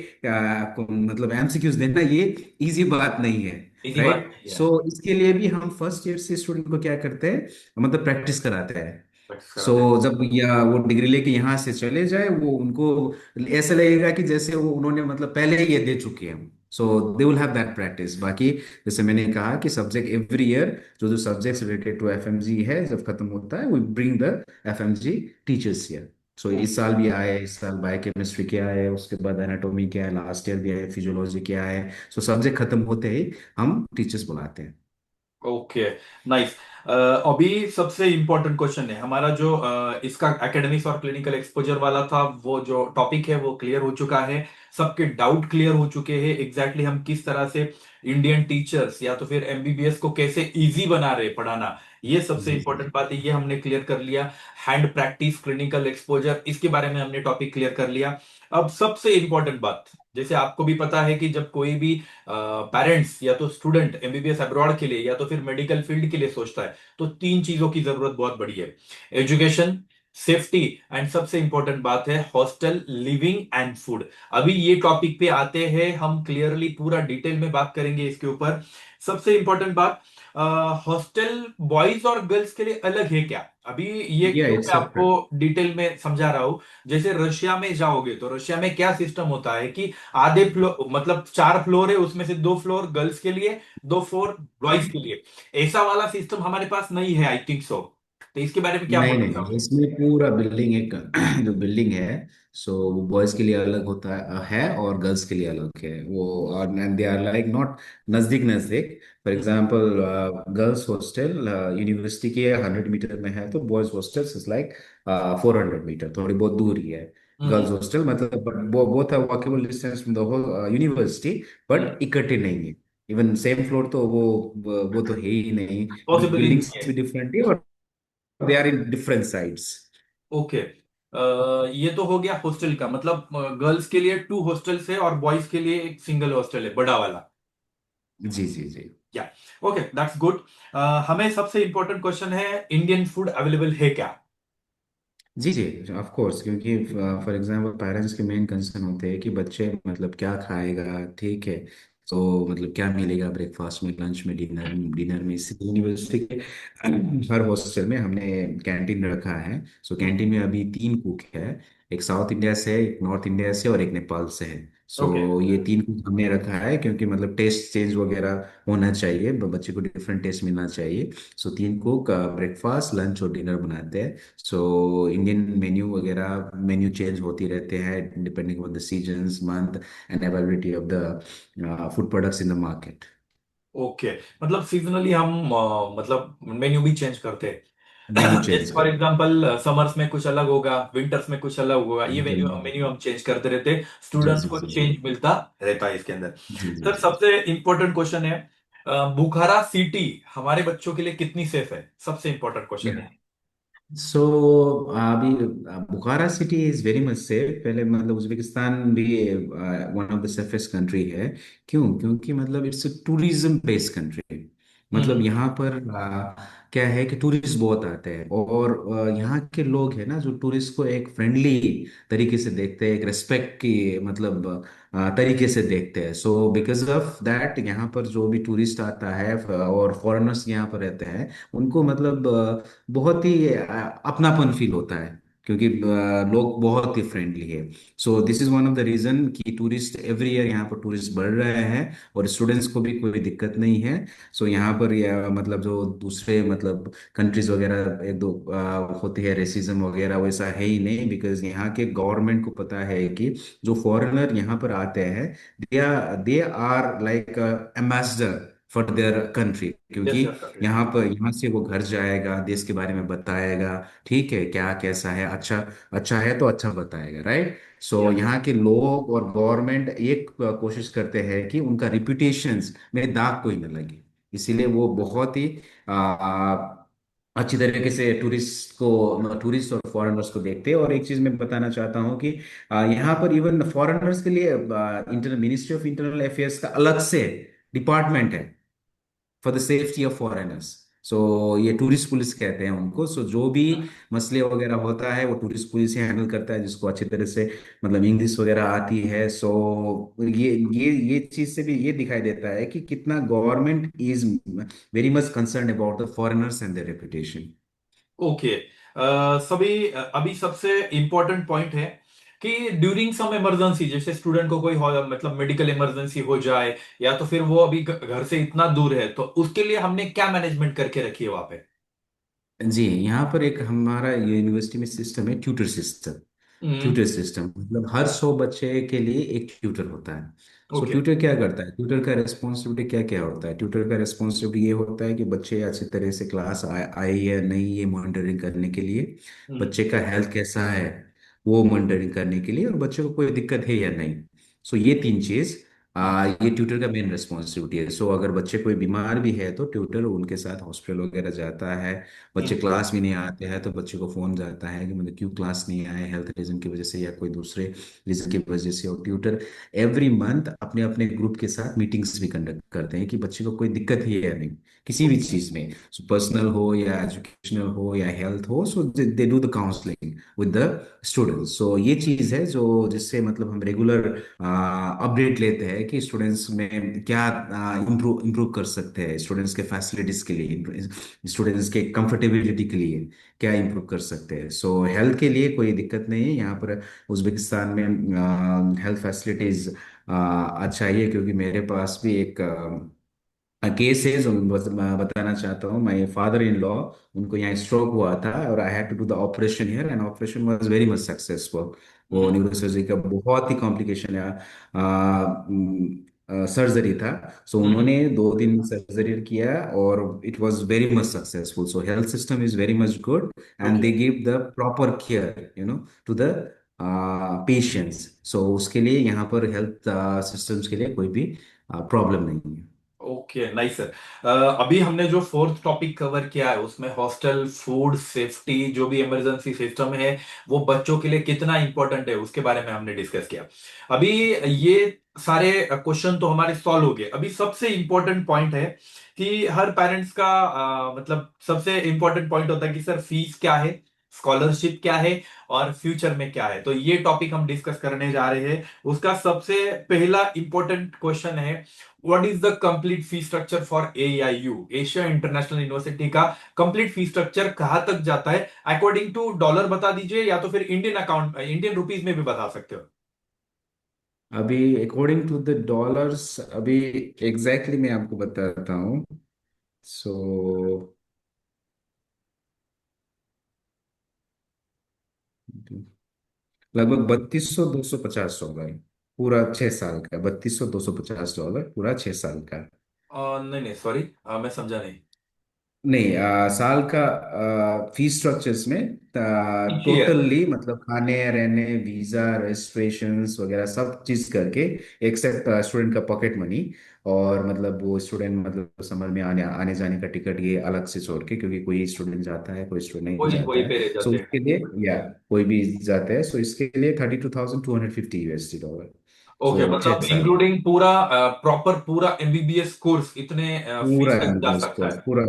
मतलब एमसीक्यूज देना, ये इजी बात नहीं है, इसी बात राइट। नहीं है। इसके लिए भी हम फर्स्ट ईयर से स्टूडेंट को क्या करते हैं, मतलब प्रैक्टिस कराते हैं। प्रैक्टिस कराते जब या वो डिग्री लेके यहाँ से चले जाए, वो उनको ऐसा लगेगा कि जैसे वो उन्होंने मतलब पहले ही ये दे चुके हैं। They will have that practice. बाकी जैसे मैंने कहा कि सब्जेक्ट एवरी ईयर, जो जो सब्जेक्ट्स रिलेटेड टू एफएमजी है, जब खत्म होता है we bring the FMG teachers here. हैं। इस साल भी आए, इस साल बायोकेमिस्ट्री के आए, उसके बाद एनाटॉमी के आए, लास्ट ईयर भी आए फिजियोलॉजी के आए। सब्जेक्ट खत्म होते ही हम टीचर्स बुलाते हैं। Okay, nice. अभी सबसे इंपॉर्टेंट क्वेश्चन है हमारा, जो इसका एकेडमिक्स और क्लिनिकल एक्सपोजर वाला था, वो जो टॉपिक है वो क्लियर हो चुका है। सबके डाउट क्लियर हो चुके हैं, एग्जैक्टली हम किस तरह से इंडियन टीचर्स या तो फिर एमबीबीएस को कैसे इजी बना रहे पढ़ाना, ये सबसे जी जी इंपॉर्टेंट बात है, ये हमने क्लियर कर लिया। हैंड प्रैक्टिस, क्लिनिकल एक्सपोजर, इसके बारे में हमने टॉपिक क्लियर कर लिया। अब सबसे इंपॉर्टेंट बात, जैसे आपको भी पता है कि जब कोई भी पेरेंट्स या तो स्टूडेंट एमबीबीएस अब्रॉड के लिए या तो फिर मेडिकल फील्ड के लिए सोचता है, तो तीन चीजों की जरूरत बहुत बड़ी है: एजुकेशन, सेफ्टी, एंड सबसे इंपॉर्टेंट बात है हॉस्टल लिविंग एंड फूड। अभी ये टॉपिक पे आते हैं, हम क्लियरली पूरा डिटेल में बात करेंगे इसके ऊपर। सबसे इंपॉर्टेंट बात, हॉस्टल बॉयज और गर्ल्स के लिए अलग है क्या? अभी ये या क्यों इट्स मैं आपको डिटेल में समझा रहा हूं। जैसे रशिया में जाओगे तो रशिया में क्या सिस्टम होता है कि आधे फ्लोर, मतलब 4 फ्लोर है, उसमें से 2 फ्लोर गर्ल्स के लिए, 2 फ्लोर बॉयज के लिए। ऐसा वाला सिस्टम हमारे पास नहीं है, आई थिंक सो। तो इसके बारे में क्या नहीं बोलना नहीं नहीं, चाहोगे? इसमें पूरा बिल्डिंग एक जो बिल्डिंग है, सो वो बॉयज के लिए अलग होता है और गर्ल्स के लिए अलग है वो। और and they are like not नजदीक नजदीक। For hmm, example girls hostel university के 100 मीटर में है, तो boys hostel is like 400 meter, थोड़ी बहुत दूर ही है। हम्म, गर्ल्स हॉस्टल मतलब वो both are walkable distance from the whole university, hmm. But इकट्ठे नहीं है। इवन सेम फ्लोर तो वो तो है ही नहीं, पॉसिबल ही बिल्डिंग्स नहीं है। भी डिफरेंट है और they are in different sides. Okay, ये तो हो गया हॉस्टल का मतलब, गर्ल्स के लिए 2 हॉस्टल्स है और बॉयज के लिए एक सिंगल हॉस्टल है, बड़ा वाला। जी जी जी या, ओके, दैट्स गुड। हमें सबसे इंपॉर्टेंट क्वेश्चन है, इंडियन फूड अवेलेबल है क्या? जी जी, ऑफ कोर्स, क्योंकि फॉर एग्जांपल पेरेंट्स के मेन कंसर्न होते हैं कि बच्चे मतलब क्या खाएगा, ठीक है। तो मतलब क्या मिलेगा ब्रेकफास्ट में, लंच में, डिनर डिनर में। इस यूनिवर्सिटी के हर हॉस्टल में हमने कैंटीन रखा है। सो हम्म, कैंटीन में अभी 3 कुक है। एक साउथ इंडिया से है, एक नॉर्थ इंडिया से, और एक नेपाल से है। ओके, सो ये 3 कुक हमने रखा है क्योंकि मतलब टेस्ट चेंज वगैरह होना चाहिए, बच्चे को डिफरेंट टेस्ट मिलना चाहिए। सो 3 कुक ब्रेकफास्ट, लंच और डिनर बनाते हैं। सो इंडियन मेन्यू वगैरह, मेन्यू चेंज होती रहते हैं depending on the seasons, month and availability of the food products in the market. Okay. मतलब सीजनली हम मतलब मेन्यू भी चेंज करते मेन्यू हैं। चेंज जैसे फॉर कर। एग्जांपल समर्स में कुछ अलग होगा, विंटर्स में कुछ अलग होगा, ये मेन्यू जी मेन्यू हम चेंज करते रहते हैं, जी स्टूडेंट्स जी को जी जी चेंज मिलता रहता है इसके अंदर। जी जी सर, जी। सबसे इंपॉर्टेंट क्वेश्चन है, बुखारा सिटी हमारे बच्चों के लिए कितनी सेफ है? सबसे इंपॉर्टेंट क्वेश्चन है। सो अभी Bukhara city is very much safe. पहले मतलब उज्बेकिस्तान भी one of the safest country है। क्यों? क्योंकि मतलब it's a tourism based country. मतलब हम्म, यहाँ पर क्या है कि टूरिस्ट बहुत आते हैं, और यहाँ के लोग हैं ना जो टूरिस्ट को एक फ्रेंडली तरीके से देखते हैं, एक रेस्पेक्ट की मतलब तरीके से देखते हैं। सो बिकॉज ऑफ दैट यहाँ पर जो भी टूरिस्ट आता है और फॉरेनर्स यहाँ पर रहते हैं, उनको मतलब बहुत ही अपनापन फील होता है, क्योंकि लोग बहुत ही फ्रेंडली है। So this is one of the reason कि टूरिस्ट एवरी ईयर यहाँ पर टूरिस्ट बढ़ रहे हैं, और स्टूडेंट्स को भी कोई दिक्कत नहीं है। सो यहाँ पर मतलब जो दूसरे मतलब कंट्रीज वगैरह एक दो होती है रेसिज्म वगैरह, वैसा है ही नहीं। बिकॉज यहाँ के गवर्नमेंट को पता है कि जो फॉरेनर यहाँ पर आते हैं, they are like ambassador for their country. क्योंकि यस यस। यहाँ पर, यहाँ से वो घर जाएगा, देश के बारे में बताएगा, ठीक है, क्या कैसा है, अच्छा अच्छा है तो अच्छा बताएगा, राइट। सो या, यहाँ के लोग और गवर्नमेंट एक कोशिश करते हैं कि उनका रिप्यूटेशन में दाग कोई न लगे। इसीलिए वो बहुत ही अच्छी तरीके से टूरिस्ट और फॉरेनर्स को देखते हैं। और एक चीज मैं बताना चाहता हूँ कि यहाँ पर इवन फॉरेनर्स के लिए internal ministry of internal affairs का अलग से डिपार्टमेंट है for the safety of foreigners. So ये टूरिस्ट पुलिस कहते हैं उनको। सो जो भी मसले वगैरह होता है वो टूरिस्ट पुलिस ही हैंडल करता है, जिसको अच्छी तरह से मतलब इंग्लिश वगैरह आती है। सो ये चीज से भी ये दिखाई देता है कि कितना government is very much concern about the foreigners and their reputation. Okay. अभी सबसे इंपॉर्टेंट पॉइंट है कि ड्यूरिंग सम इमरजेंसी, जैसे स्टूडेंट को कोई मतलब मेडिकल इमरजेंसी हो जाए, या तो फिर वो अभी घर से इतना दूर है, तो उसके लिए हमने क्या मैनेजमेंट करके रखी है वहां पे? जी, यहाँ पर एक हमारा यूनिवर्सिटी में सिस्टम है, ट्यूटर सिस्टम। हम्म। ट्यूटर सिस्टम मतलब हर 100 बच्चे के लिए एक ट्यूटर होता है। So okay. ट्यूटर क्या करता है, ट्यूटर का रिस्पॉन्सिबिलिटी क्या क्या होता है, ट्यूटर का रिस्पॉन्सिबिलिटी ये होता है कि बच्चे अच्छी तरह से क्लास आए या नहीं ये मॉनिटरिंग करने के लिए, हम्म। बच्चे का हेल्थ कैसा है वो मॉनिटरिंग करने के लिए, और बच्चे को कोई दिक्कत है या नहीं। सो ये तीन चीज हम्म। ये ट्यूटर का मेन रिस्पॉन्सिबिलिटी है। सो अगर बच्चे कोई बीमार भी है तो ट्यूटर उनके साथ हॉस्पिटल वगैरह जाता है। बच्चे हम्म। क्लास में नहीं आते हैं तो बच्चे को फोन जाता है कि मतलब क्यों क्लास नहीं आए, हेल्थ रीजन की वजह से या कोई दूसरे रीजन की वजह से। और ट्यूटर एवरी मंथ अपने अपने ग्रुप के साथ मीटिंग्स भी कंडक्ट करते हैं कि बच्चे को कोई दिक्कत है या नहीं किसी भी ओके। चीज में, पर्सनल हो या एजुकेशनल हो या हेल्थ हो। So they do the counselling with the students. So ये चीज है जो जिससे मतलब हम रेगुलर अपडेट लेते हैं कि स्टूडेंट्स में क्या इम्प्रूव इम्प्रूव कर सकते हैं, स्टूडेंट्स के फैसिलिटीज के लिए, स्टूडेंट्स के कंफर्टेबिलिटी के लिए क्या इम्प्रूव कर सकते हैं। सो हेल्थ के लिए कोई दिक्कत नहीं है यहाँ पर उज्बेकिस्तान में। हेल्थ फैसिलिटीज अच्छा ही है, क्योंकि मेरे पास भी एक केस है जो मैं बताना चाहता हूँ। माय फादर इन लॉ, उनको यहाँ स्ट्रोक हुआ था और I had to do the operation here, and operation was very much successful. वो हम्म। न्यूरोसर्जरी का बहुत ही कॉम्प्लिकेशन है, सर्जरी था। सो हम्म। उन्होंने 2 दिन सर्जरी किया और it was very much successful. So health system is very much good and okay. They give the proper care to the patients. So उसके लिए यहाँ पर हेल्थ सिस्टम्स के लिए कोई भी प्रॉब्लम नहीं है। Okay, nice sir. अभी हमने जो फोर्थ टॉपिक कवर किया है उसमें हॉस्टल फूड सेफ्टी, जो भी इमरजेंसी सिस्टम है वो बच्चों के लिए कितना इंपॉर्टेंट है उसके बारे में हमने डिस्कस किया। अभी ये सारे क्वेश्चन तो हमारे सॉल्व हो गए। अभी सबसे इंपॉर्टेंट पॉइंट है कि हर पेरेंट्स का मतलब सबसे इंपॉर्टेंट पॉइंट होता है कि सर फीस क्या है, स्कॉलरशिप क्या है, और फ्यूचर में क्या है। तो ये टॉपिक हम डिस्कस करने जा रहे हैं। उसका सबसे पहला इंपॉर्टेंट क्वेश्चन है, what is the complete fee structure for AIU, Asia international university का कंप्लीट फी स्ट्रक्चर कहां तक जाता है अकॉर्डिंग टू डॉलर बता दीजिए, या तो फिर इंडियन अकाउंट इंडियन रुपीज में भी बता सकते हो। अभी अकॉर्डिंग टू द डॉलर्स, अभी एग्जैक्टली मैं आपको बताता हूँ। सो लगभग 3200 250 डॉलर पूरा 6 साल का, 3200 250 डॉलर पूरा 6 साल का। नहीं नहीं, सॉरी, मैं समझा नहीं। नहीं, साल का फीस स्ट्रक्चर्स में ईयर। टोटली मतलब खाने रहने वीजा रजिस्ट्रेशंस वगैरह सब चीज करके, एक्सेप्ट स्टूडेंट का पॉकेट मनी, और मतलब वो स्टूडेंट मतलब समर में आने आने जाने का टिकट ये अलग से छोड़ के, क्योंकि कोई स्टूडेंट जाता है कोई स्टूडेंट नहीं वही जाता वही है। पे रह सो जाते हैं। उसके लिए या कोई भी जाता है, सो इसके लिए $32,250। ओके, सो छह मतलब साल इंक्लूडिंग पूरा प्रॉपर पूरा MBBS कोर्स इतने पूरा फीस तक जा एमबीबीएस सकता कोर्स, है। पूरा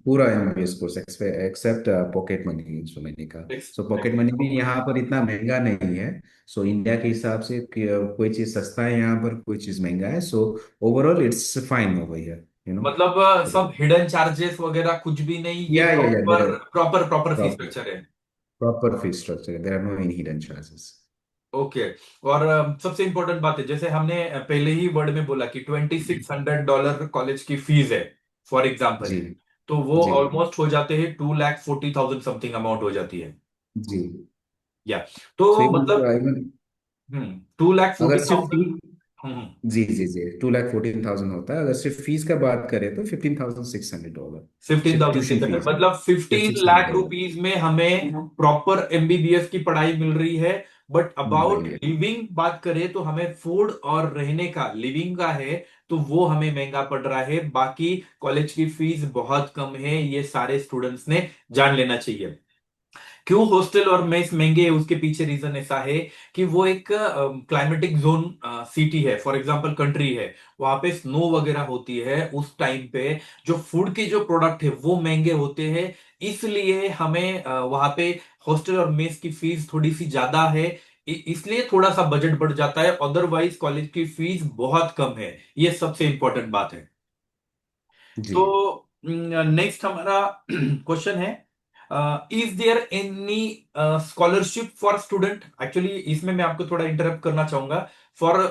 पूरा MBBS course except pocket money so मैंने कहा। सो पॉकेट मनी भी यहाँ पर इतना महंगा नहीं है। सो इंडिया के हिसाब से कोई चीज सस्ता है यहाँ पर, कोई चीज महंगा है। So overall it's fine over here मतलब सब हिडन चार्जेस वगैरह कुछ भी नहीं, ये या there proper proper proper fees are structure है। Proper fee structure, there are no any hidden charges. Okay. और सबसे इंपॉर्टेंट बात है, जैसे हमने पहले ही वर्ड में बोला कि $2600 कॉलेज की फीस है फॉर एग्जाम्पल, जी तो वो जी ऑलमोस्ट हो जाते हैं 2,40,000 समथिंग अमाउंट हो जाती है। जी। या सो तो इवन मतलब इवन 2,40,000। अगर सिर्फ फी, हम्म। जी जी जी, 2,14,000 होता है। अगर सिर्फ फीस का बात करें तो $15,600, फिफ्टीन सिर्फ thousand tuition six hundred fees, मतलब सिर्फ 15 लाख $600। रुपीज में हमें प्रॉपर MBBS की पढ़ाई मिल रही है। बट मिल अबाउट रही है। लिविंग बात करें तो हमें फूड और रहने का, लिविंग का है तो वो हमें महंगा पड़ रहा है। बाकी कॉलेज की फीस बहुत कम है, ये सारे स्टूडेंट्स ने जान लेना चाहिए। क्यों हॉस्टल और मेस महंगे है उसके पीछे रीजन ऐसा है कि वो एक क्लाइमेटिक जोन सिटी है, फॉर एग्जांपल कंट्री है, वहां पे स्नो वगैरह होती है उस टाइम पे। जो फूड के जो प्रोडक्ट है वो महंगे होते हैं, इसलिए हमें वहां पे हॉस्टल और मेस की फीस थोड़ी सी ज्यादा है। इसलिए थोड़ा सा बजट बढ़ जाता है, अदरवाइज कॉलेज की फीस बहुत कम है। ये सबसे इंपॉर्टेंट बात है। जी तो नेक्स्ट हमारा क्वेश्चन है, is there any scholarship for student. Actually इसमें मैं आपको थोड़ा इंटरप्ट करना चाहूंगा। For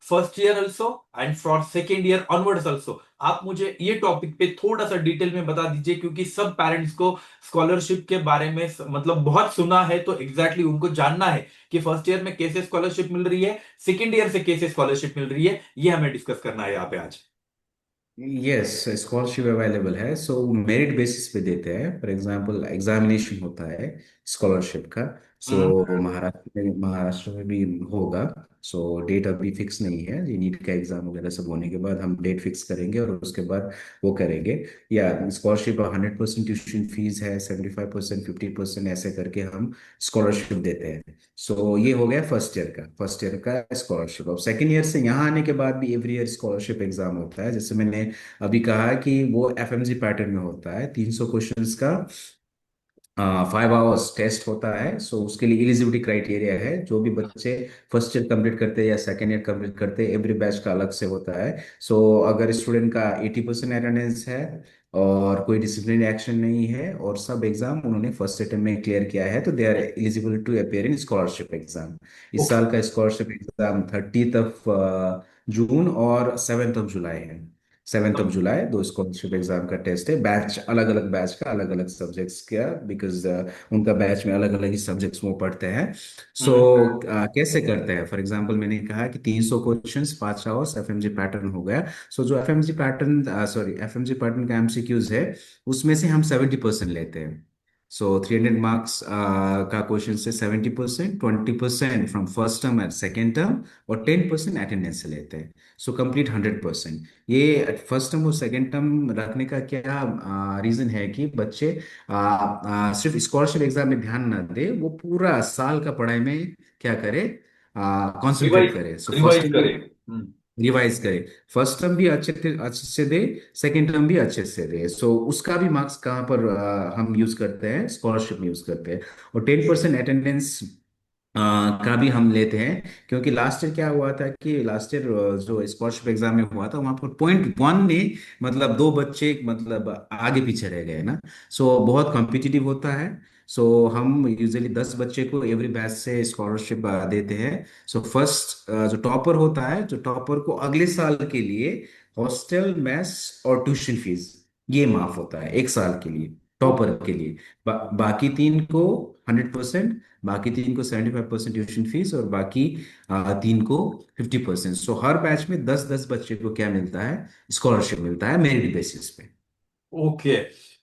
first year also and for second year onwards also. आप मुझे ये टॉपिक पे थोड़ा सा डिटेल में बता दीजिए, क्योंकि सब पेरेंट्स को स्कॉलरशिप के बारे में मतलब बहुत सुना है, तो एग्जैक्टली उनको जानना है कि फर्स्ट ईयर में कैसे स्कॉलरशिप मिल रही है, सेकेंड ईयर से कैसे स्कॉलरशिप मिल रही है, ये हमें डिस्कस करना है यहाँ पे आज। यस, स्कॉलरशिप अवेलेबल है। सो मेरिट बेसिस पे देते हैं। फॉर एग्जांपल एग्जामिनेशन होता है स्कॉलरशिप का। हम्म। सो महाराष्ट्र में भी होगा। सो डेट अभी फिक्स नहीं है। ये नीट का एग्जाम वगैरह सब होने के बाद हम डेट फिक्स करेंगे और उसके बाद वो करेंगे। या स्कॉलरशिप 100% ट्यूशन फीस है, 75%, 50% ऐसे करके हम स्कॉलरशिप देते हैं। सो ये हो गया फर्स्ट ईयर का स्कॉलरशिप। अब सेकेंड ईयर से यहाँ आने के बाद भी एवरी ईयर स्कॉलरशिप एग्जाम होता है। जैसे मैंने अभी कहा कि वो एफएमजी पैटर्न में होता है, 300 क्वेश्चंस का 5 आवर्स टेस्ट होता है। सो उसके लिए एलिजिबिलिटी क्राइटेरिया है। जो भी बच्चे फर्स्ट ईयर कंप्लीट करते हैं या सेकेंड ईयर कंप्लीट करते हैं, एवरी बैच का अलग से होता है। सो अगर स्टूडेंट का 80% अटेंडेंस है और कोई डिसिप्लिनरी एक्शन नहीं है और सब एग्जाम उन्होंने फर्स्ट अटेम्प्ट में क्लियर किया है, तो they are eligible to appear in scholarship exam. इस ओके। साल का स्कॉलरशिप एग्जाम 30 ऑफ जून और 7 ऑफ जुलाई है। 7 ऑफ जुलाई दो स्कॉलरशिप एग्जाम का टेस्ट है। बैच अलग अलग, बैच का अलग अलग सब्जेक्ट्स का, बिकॉज उनका बैच में अलग अलग ही सब्जेक्ट्स वो पढ़ते हैं। सो हम्म। कैसे करते हैं? फॉर एग्जांपल मैंने कहा कि 300 क्वेश्चंस 5 आवर्स एफएमजी पैटर्न हो गया। सो जो एफएमजी पैटर्न का एमसीक्यूज है, उसमें से हम 70% लेते हैं। सो 300 मार्क्स का क्वेश्चन से 70%, 20% from first term and second term, और 10% अटेंडेंस से लेते हैं। So complete 100%। ये फर्स्ट टर्म और सेकेंड टर्म रखने का क्या रीजन है कि बच्चे सिर्फ स्कॉलरशिप एग्जाम में ध्यान ना दे, वो पूरा साल का पढ़ाई में क्या करे, कंसंट्रेट रिवाइज करे। सो फर्स्ट रिवाइज टर्म करें। रिवाइज करे, फर्स्ट टर्म भी अच्छे से दे, सेकेंड टर्म भी अच्छे से दे। सो उसका भी मार्क्स कहाँ पर हम यूज करते हैं? स्कॉलरशिप में यूज करते हैं। और 10% अटेंडेंस का भी हम लेते हैं। क्योंकि लास्ट ईयर क्या हुआ था कि लास्ट ईयर जो स्कॉलरशिप एग्जाम में हुआ था, वहां पर पॉइंट 1 में मतलब 2 बच्चे मतलब आगे पीछे रह गए ना। सो बहुत कॉम्पिटिटिव होता है। सो हम यूजुअली 10 बच्चे को एवरी बैच से स्कॉलरशिप देते हैं। सो फर्स्ट जो टॉपर होता है, जो टॉपर को अगले साल के लिए हॉस्टल, मेस और ट्यूशन फीस ये माफ होता है 1 साल के लिए, टॉपर ओके। के लिए। बाकी तीन को 100%, बाकी तीन को 75% ट्यूशन फीस, और बाकी 3 को 50%। सो हर बैच में 10-10 बच्चे को क्या मिलता है? स्कॉलरशिप मिलता है मेरिट बेसिस पे। Okay,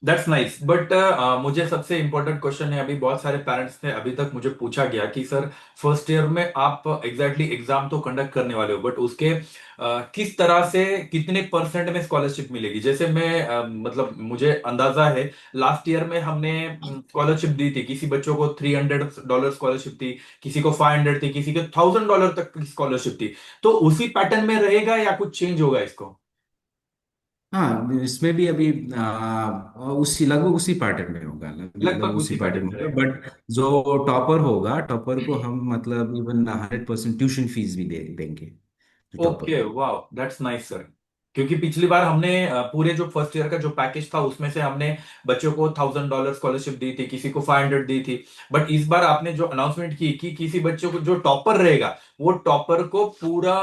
that's nice. बट मुझे सबसे इंपॉर्टेंट क्वेश्चन है, अभी बहुत सारे पेरेंट्स ने अभी तक मुझे पूछा गया कि सर फर्स्ट ईयर में आप एग्जैक्टली एग्जाम तो कंडक्ट करने वाले हो, बट उसके किस तरह से कितने परसेंट में स्कॉलरशिप मिलेगी? जैसे मैं मतलब मुझे अंदाजा है, लास्ट ईयर में हमने स्कॉलरशिप दी थी, किसी बच्चों को $300 स्कॉलरशिप थी, किसी को 500 थी, किसी को $1000 तक की स्कॉलरशिप थी। तो उसी पैटर्न में रहेगा या कुछ चेंज होगा इसको? हाँ, इसमें भी अभी उसी लगभग उसी पैटर्न में होगा, लगभग लगभग उसी उसी पैटर्न पैटर्न में में होगा। रहेगा। बट जो टॉपर होगा, टॉपर को हम मतलब इवन 100% ट्यूशन फीस भी दे देंगे, जो टॉपर ओके, होगा। वाह, दैट्स नाइस सर। क्योंकि पिछली बार हमने पूरे जो फर्स्ट ईयर का जो पैकेज था उसमें से हमने बच्चों को $1000 स्कॉलरशिप दी थी, किसी को 500 दी थी। बट इस बार आपने जो अनाउंसमेंट की कि किसी बच्चों को जो टॉपर रहेगा, वो टॉपर को पूरा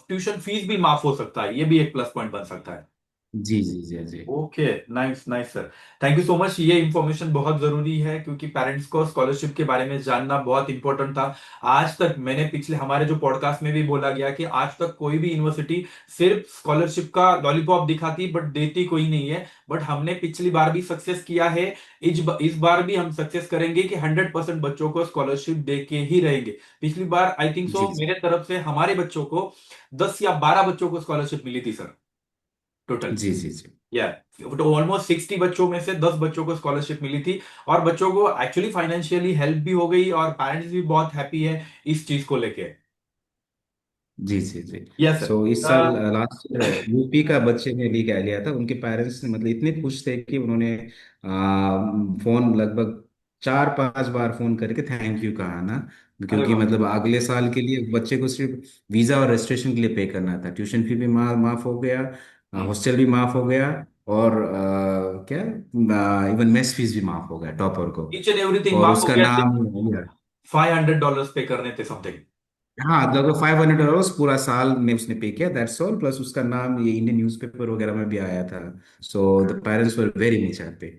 ट्यूशन फीस भी माफ हो सकता है, ये भी एक प्लस पॉइंट बन सकता है। जी जी जी जी। Okay, nice nice sir. Thank you so much. ये इंफॉर्मेशन बहुत जरूरी है, क्योंकि पेरेंट्स को स्कॉलरशिप के बारे में जानना बहुत इंपॉर्टेंट था। आज तक मैंने पिछले हमारे जो पॉडकास्ट में भी बोला गया कि आज तक कोई भी यूनिवर्सिटी सिर्फ स्कॉलरशिप का लॉलीपॉप दिखाती बट देती कोई नहीं है। बट हमने पिछली बार भी सक्सेस किया है, इस बार भी हम सक्सेस करेंगे कि 100% बच्चों को स्कॉलरशिप दे के ही रहेंगे। पिछली बार आई थिंक जी सो मेरे तरफ से हमारे बच्चों को 10 या 12 बच्चों को स्कॉलरशिप मिली थी सर, टोटल। जी जी जी या तो ऑलमोस्ट 60 बच्चों में से 10 बच्चों को स्कॉलरशिप मिली थी। और बच्चों को एक्चुअली फाइनेंशियली हेल्प भी हो गई, और पेरेंट्स भी बहुत हैप्पी है इस चीज को लेके। जी जी जी। यस सो इस साल सर। लास्ट यूपी का बच्चे ने भी क्या लिया था, उनके पेरेंट्स ने मतलब इतने खुश थे कि उन्होंने फोन लगभग 4-5 बार फोन करके थैंक यू कहा ना। अरे क्योंकि वाह। मतलब अगले साल के लिए बच्चे को सिर्फ वीजा और रजिस्ट्रेशन के लिए पे करना था, ट्यूशन फी भी माफ हो गया, हॉस्टल भी माफ हो गया, और क्या इवन मेस फीस भी माफ हो गया टॉपर को। ईच एंड एवरीथिंग और माफ हो उसका गया, नाम $500 पे करने थे समथिंग। हाँ, लगभग $500 पूरा साल में उसने पे किया, दैट्स ऑल। प्लस उसका नाम ये इंडियन न्यूज़पेपर वगैरह में भी आया था। So the parents were very much happy.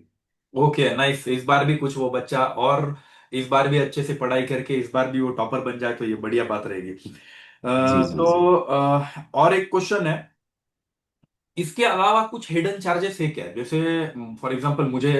Okay nice, इस बार भी कुछ वो बच्चा और इस बार भी अच्छे से पढ़ाई करके इस बार भी वो टॉपर बन जाए तो ये बढ़िया बात रहेगी। जी जी जी। और एक क्वेश्चन है, इसके अलावा कुछ हिडन चार्जेस है क्या? जैसे फॉर एग्जांपल मुझे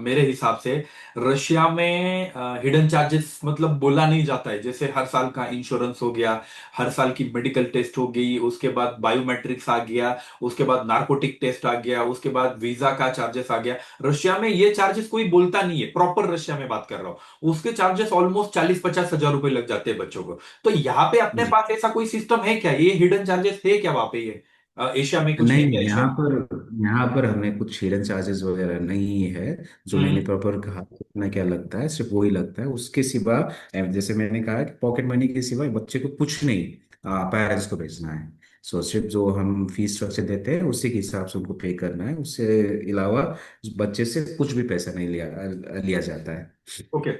मेरे हिसाब से रशिया में हिडन चार्जेस मतलब बोला नहीं जाता है, जैसे हर साल का इंश्योरेंस हो गया, हर साल की मेडिकल टेस्ट हो गई, उसके बाद बायोमेट्रिक्स आ गया, उसके बाद नार्कोटिक टेस्ट आ गया, उसके बाद वीजा का चार्जेस आ गया। रशिया में ये चार्जेस कोई बोलता नहीं है, प्रॉपर रशिया में बात कर रहा हूँ, उसके चार्जेस ऑलमोस्ट 40-50 हजार रुपए लग जाते हैं बच्चों को। तो यहाँ पे अपने जी। पास ऐसा कोई सिस्टम है क्या? ये हिडन चार्जेस है क्या वहां पे? ये एशिया में कुछ है नहीं, क्या एशिया? यहाँ पर हमें कुछ हिडन चार्जेस वगैरह नहीं है। जो मैंने हम्म। प्रॉपर कहा, कितना क्या लगता है, सिर्फ वही लगता है उसके सिवा। जैसे मैंने कहा कि पॉकेट मनी के सिवा बच्चे को कुछ नहीं पेरेंट्स को भेजना है। सो सिर्फ जो हम फीस स्ट्रक्चर देते हैं उसी के हिसाब से उनको पे करना है। उससे अलावा बच्चे से कुछ भी पैसा नहीं लिया लिया जाता है। ओके।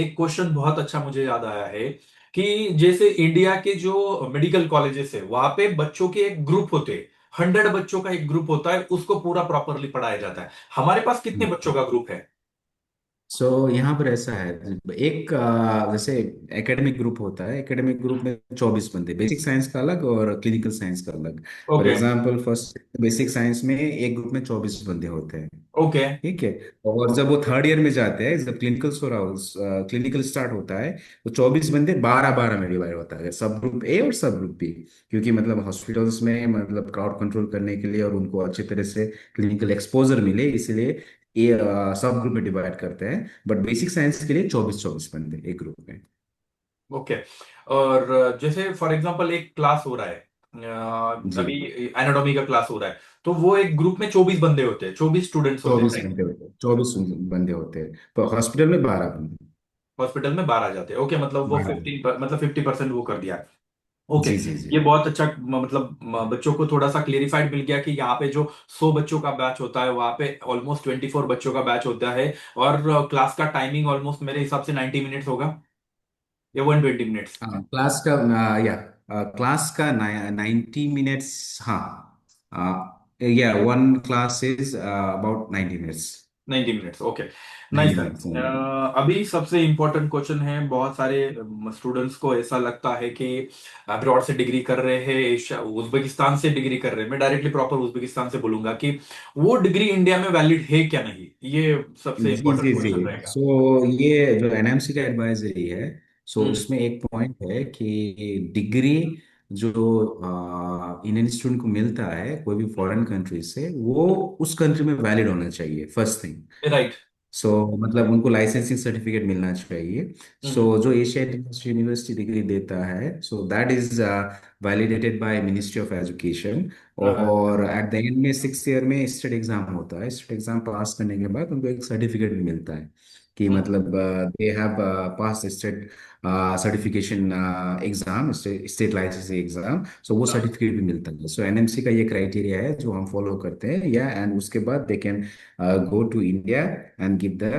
एक क्वेश्चन बहुत अच्छा मुझे याद आया है कि जैसे इंडिया के जो मेडिकल कॉलेजेस है वहां पे बच्चों के एक ग्रुप होते हैं, 100 बच्चों का एक ग्रुप होता है, उसको पूरा प्रॉपरली पढ़ाया जाता है। हमारे पास कितने बच्चों का ग्रुप है? सो यहाँ पर ऐसा है, एक जैसे एकेडमिक ग्रुप होता है। एकेडमिक ग्रुप में 24 बंदे, बेसिक साइंस का अलग और क्लिनिकल साइंस का अलग। For okay. Example first basic science में एक ग्रुप में 24 बंदे होते हैं। ओके। ठीक है। और जब वो थर्ड ईयर में जाते हैं, जब क्लिनिकल स्टार्ट होता है, तो 24 बंदे 12-12 में डिवाइड होता है, सब ग्रुप ए और सब ग्रुप बी। क्योंकि मतलब हॉस्पिटल्स में मतलब क्राउड कंट्रोल करने के लिए और उनको अच्छी तरह से क्लिनिकल एक्सपोजर मिले, इसलिए ये सब ग्रुप में डिवाइड करते हैं। बट बेसिक साइंस के लिए 24-24 बंदे एक ग्रुप में। ओके। और जैसे फॉर एग्जांपल एक क्लास हो रहा है, जी। अभी एनाटॉमी का क्लास हो रहा है, तो वो एक ग्रुप में 24 बंदे होते हैं, 24 स्टूडेंट्स होते हैं, चौबीस राइट? घंटे होते हैं, 24 बंदे होते हैं, पर हॉस्पिटल में 12 बंदे। हॉस्पिटल में 12 जाते हैं, ओके, मतलब वो 12। 15 मतलब 50% वो कर दिया। ओके। जी जी जी। ये बहुत अच्छा मतलब बच्चों को थोड़ा सा क्लेरिफाइड मिल गया कि यहाँ पे जो 100 बच्चों का बैच होता है वहां पे ऑलमोस्ट 24 बच्चों का बैच होता है। और क्लास का टाइमिंग ऑलमोस्ट मेरे हिसाब से 90 मिनट्स होगा या 120 मिनट्स। हाँ, क्लास का या क्लास का 90 मिनट्स। हाँ, या one class is about 90 minutes. 90 minutes, okay. Nice 90 minutes. Sir. अभी सबसे इम्पोर्टेंट क्वेश्चन है, बहुत सारे स्टूडेंट्स को ऐसा लगता है कि अब्रॉड से डिग्री कर रहे हैं, उज्बेकिस्तान से डिग्री कर रहे हैं, मैं डायरेक्टली प्रॉपर उज्बेकिस्तान से बोलूंगा कि वो डिग्री इंडिया में वैलिड है क्या नहीं, ये सबसे जी इम्पोर्टेंट जी जी। क्वेश्चन रहेगा। सो ये जो एनएमसी का एडवाइजरी है, सो हम्म। उसमें एक पॉइंट है कि डिग्री जो इंडियन स्टूडेंट को मिलता है कोई भी फॉरेन कंट्री से, वो उस कंट्री में वैलिड होना चाहिए, फर्स्ट थिंग। राइट। सो मतलब उनको लाइसेंसिंग सर्टिफिकेट मिलना चाहिए। सो हम्म। जो एशिया यूनिवर्सिटी डिग्री देता है, सो that is validated by ministry of education. हाँ। और एट द एंड में 6 ईयर में स्टेट एग्जाम होता है। स्टेट एग्जाम पास करने के बाद उनको एक सर्टिफिकेट भी मिलता है कि हम्म। मतलब they have pass state certification exam, state licensing exam. So वो हाँ। सर्टिफिकेट भी मिलता है। सो एनएमसी का ये क्राइटेरिया है जो हम फॉलो करते हैं, या एंड उसके बाद they can go to India and give the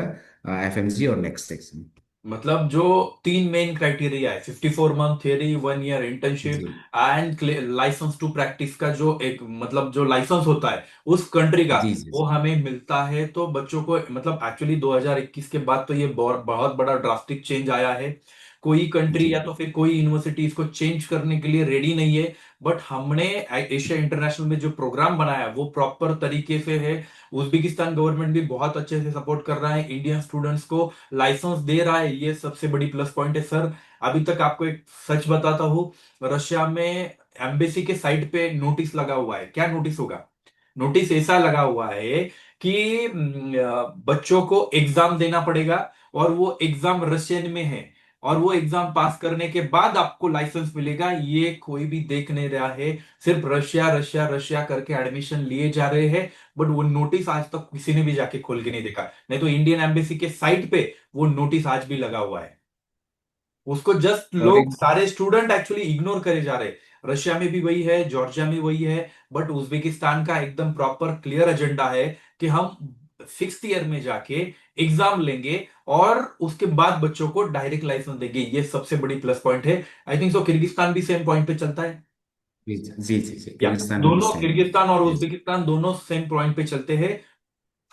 FMG or next section. मतलब जो तीन मेन क्राइटेरिया है, 54 मंथ थियरी, 1 ईयर इंटर्नशिप जी एंड लाइसेंस टू प्रैक्टिस का जो एक मतलब जो लाइसेंस होता है उस कंट्री का, जी जी वो हमें मिलता है। तो बच्चों को मतलब एक्चुअली 2021 के बाद तो ये बहुत बहुत बड़ा ड्रास्टिक चेंज आया है। कोई कंट्री जी या तो फिर कोई यूनिवर्सिटी इसको चेंज करने के लिए रेडी नहीं है। बट हमने एशिया इंटरनेशनल में जो प्रोग्राम बनाया वो प्रॉपर तरीके से है। उज्बेकिस्तान गवर्नमेंट भी बहुत अच्छे से सपोर्ट कर रहा है, इंडियन स्टूडेंट्स को लाइसेंस दे रहा है, ये सबसे बड़ी प्लस पॉइंट है सर। अभी तक आपको एक सच बताता हूँ, रशिया में एम्बेसी के साइट पे नोटिस लगा हुआ है, क्या नोटिस होगा? नोटिस ऐसा लगा हुआ है कि बच्चों को एग्जाम देना पड़ेगा, और वो एग्जाम रशियन में है, और वो एग्जाम पास करने के बाद आपको लाइसेंस मिलेगा। ये कोई भी देख नहीं रहा है, सिर्फ रशिया रशिया रशिया करके एडमिशन लिए जा रहे हैं। बट वो नोटिस आज तक किसी ने भी जाके खोल के नहीं देखा, नहीं तो इंडियन एम्बेसी के साइट पे वो नोटिस आज भी लगा हुआ है। उसको जस्ट और लोग एक सारे स्टूडेंट एक्चुअली इग्नोर करे जा रहे हैं। रशिया में भी वही है, जॉर्जिया में वही है। बट उज्बेकिस्तान का एकदम प्रॉपर क्लियर एजेंडा है कि हम 6th ईयर में जाके एग्जाम लेंगे और उसके बाद बच्चों को डायरेक्ट लाइसेंस देंगे। ये सबसे बड़ी प्लस पॉइंट है। आई थिंक सो किर्गिस्तान भी सेम पॉइंट पे चलता है। जी जी जी जी, या किर्गिस्तान में भी दोनों, सेम। किर्गिस्तान और जी उज्बेकिस्तान दोनों सेम पॉइंट पे चलते हैं।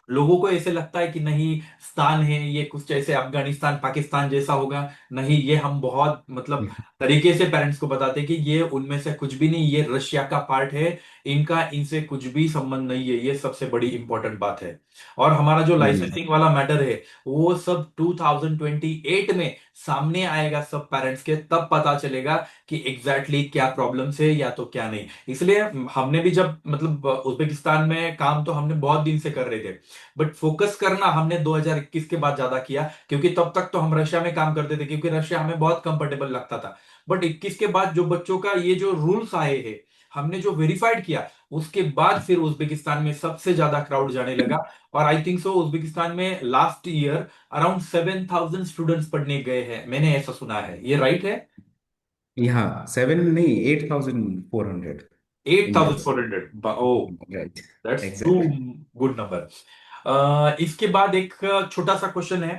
लोगों को ऐसे लगता है कि नहीं, स्थान है ये कुछ जैसे अफगानिस्तान पाकिस्तान जैसा होगा। नहीं, ये हम बहुत मतलब तरीके से पेरेंट्स को बताते हैं कि ये उनमें से कुछ भी नहीं, ये रशिया का पार्ट है। इनका इनसे कुछ भी संबंध नहीं है। ये सबसे बड़ी इंपॉर्टेंट बात है। और हमारा जो जी लाइसेंसिंग वाला मैटर है, वो सब 2028 में सामने आएगा सब पेरेंट्स के, तब पता चलेगा कि एग्जैक्टली exactly क्या प्रॉब्लम्स है या तो क्या नहीं। इसलिए हमने भी जब मतलब उज्बेकिस्तान में काम तो हमने बहुत दिन से कर रहे थे, बट फोकस करना हमने 2021 के बाद ज्यादा किया, क्योंकि तब तक तो हम रशिया में काम करते थे क्योंकि रशिया हमें बहुत कंफर्टेबल लगता था। बट 21 के बाद जो बच्चों का ये जो रूल्स आए हैं, हमने जो वेरीफाइड किया, उसके बाद फिर उज्बेकिस्तान में सबसे ज्यादा क्राउड जाने लगा। और आई थिंक सो उज्बेकिस्तान में लास्ट ईयर अराउंड 7,000 स्टूडेंट्स पढ़ने गए हैं, मैंने ऐसा सुना है। ये राइट है? यहाँ सेवन नहीं, 8,400 एट इंडिया थाउजेंड से। Four hundred oh, right. That's to exactly. Good number. इसके बाद एक छोटा सा क्वेश्चन है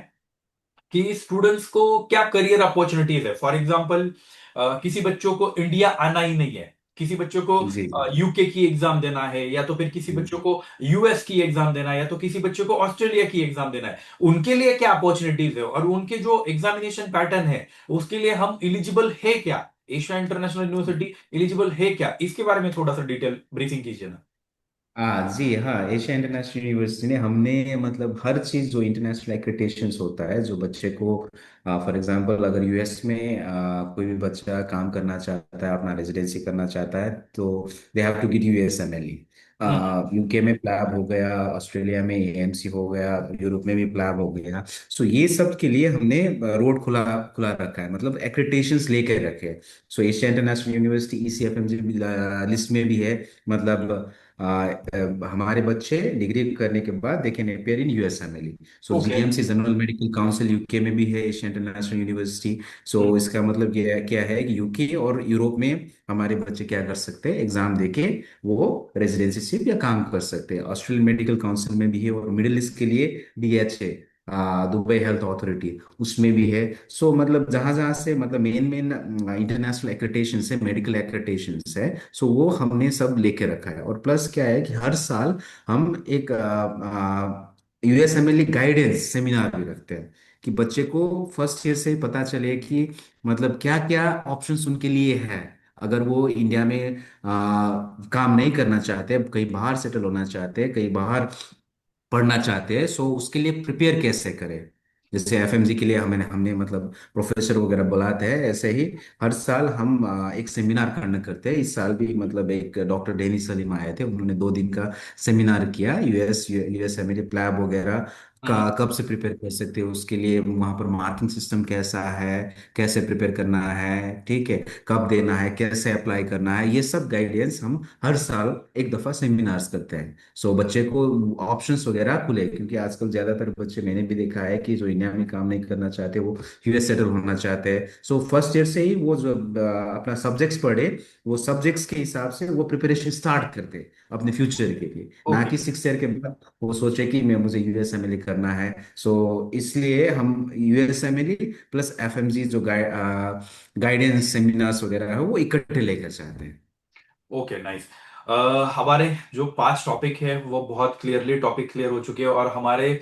कि स्टूडेंट्स को क्या करियर अपॉर्चुनिटीज है। फॉर एग्जांपल, किसी बच्चों को इंडिया आना ही नहीं है, किसी बच्चों को जी यूके की एग्जाम देना है, या तो फिर किसी बच्चों को यूएस की एग्जाम देना है, या तो किसी बच्चों को ऑस्ट्रेलिया की एग्जाम देना है। उनके लिए क्या अपॉर्चुनिटीज है और उनके जो एग्जामिनेशन पैटर्न है उसके लिए हम इलिजिबल है क्या? एशिया इंटरनेशनल यूनिवर्सिटी इलिजिबल है क्या? इसके बारे में थोड़ा सा डिटेल ब्रीफिंग कीजिए ना। जी हाँ, एशिया इंटरनेशनल यूनिवर्सिटी ने हमने मतलब हर चीज़ जो इंटरनेशनल एक्रेडिटेशंस होता है जो बच्चे को, फॉर एग्जांपल अगर यूएस में कोई भी बच्चा काम करना चाहता है, अपना रेजिडेंसी करना चाहता है, तो they have to get USMLE. Hmm. UK में प्लैब हो गया, ऑस्ट्रेलिया में एएमसी हो गया, यूरोप में भी प्लैब हो गया। सो ये सब के लिए हमने रोड खुला खुला रखा है, मतलब एक्रेडिटेशंस लेके रखे हैं। So Asia international University ECFMG list में भी है। मतलब हमारे बच्चे डिग्री करने के बाद they can appear in USMLE. So okay. GMC general medical council UK में भी है, एशिया इंटरनेशनल यूनिवर्सिटी। सो इसका मतलब ये क्या है कि यूके और यूरोप में हमारे बच्चे क्या कर सकते हैं, एग्जाम देके वो रेजिडेंसीशिप या काम कर सकते हैं। ऑस्ट्रेलियन मेडिकल काउंसिल में भी है, और मिडिल ईस्ट के लिए डीएचए, दुबई हेल्थ अथॉरिटी, उसमें भी है। सो मतलब जहां जहां से मतलब मेन मेन इंटरनेशनल एक्रेडिटेशन है, मेडिकल एक्रेडिटेशन है, सो वो हमने सब लेके रखा है। और प्लस क्या है कि हर साल हम एक यूएसएमएलई गाइडेंस सेमिनार भी रखते हैं, कि बच्चे को फर्स्ट ईयर से ही पता चले कि मतलब क्या क्या ऑप्शंस उनके लिए है। अगर वो इंडिया में काम नहीं करना चाहते, कहीं बाहर सेटल होना चाहते हैं, कहीं बाहर पढ़ना चाहते हैं, सो उसके लिए प्रिपेयर कैसे करें। जैसे एफएमजी के लिए हमने हमने मतलब प्रोफेसर वगैरह बुलाते हैं, ऐसे ही हर साल हम एक सेमिनार कंडक्ट करते हैं। इस साल भी मतलब एक डॉक्टर डेनिस सलीम आए थे, उन्होंने 2 दिन का सेमिनार किया। यूएसएमएलई प्लैब वगैरह का हम्म। कब से प्रिपेयर कर सकते हो, उसके लिए वहाँ पर मार्किंग सिस्टम कैसा है, कैसे प्रिपेयर करना है, ठीक है, कब देना है, कैसे अप्लाई करना है, ये सब गाइडेंस हम हर साल एक दफ़ा सेमिनार्स करते हैं। सो बच्चे को ऑप्शंस वगैरह खुले, क्योंकि आजकल ज्यादातर बच्चे मैंने भी देखा है कि जो इंडिया में काम नहीं करना चाहते, वो यूएस सेटल होना चाहते हैं। सो फर्स्ट ईयर से ही वो जो अपना सब्जेक्ट्स पढ़े, वो सब्जेक्ट्स के हिसाब से वो प्रिपरेशन स्टार्ट करते अपने फ्यूचर के लिए, ना ओके। कि 6 ईयर के बाद वो सोचे कि मैं मुझे यूएसएमएलई करना है। सो इसलिए हम यूएसएमएलई प्लस एफएमजी जो गाइडेंस सेमिनार्स वगैरह है वो इकट्ठे लेकर चाहते हैं। Okay, nice. हमारे जो 5 टॉपिक है वो बहुत क्लियरली टॉपिक क्लियर हो चुके हैं। और हमारे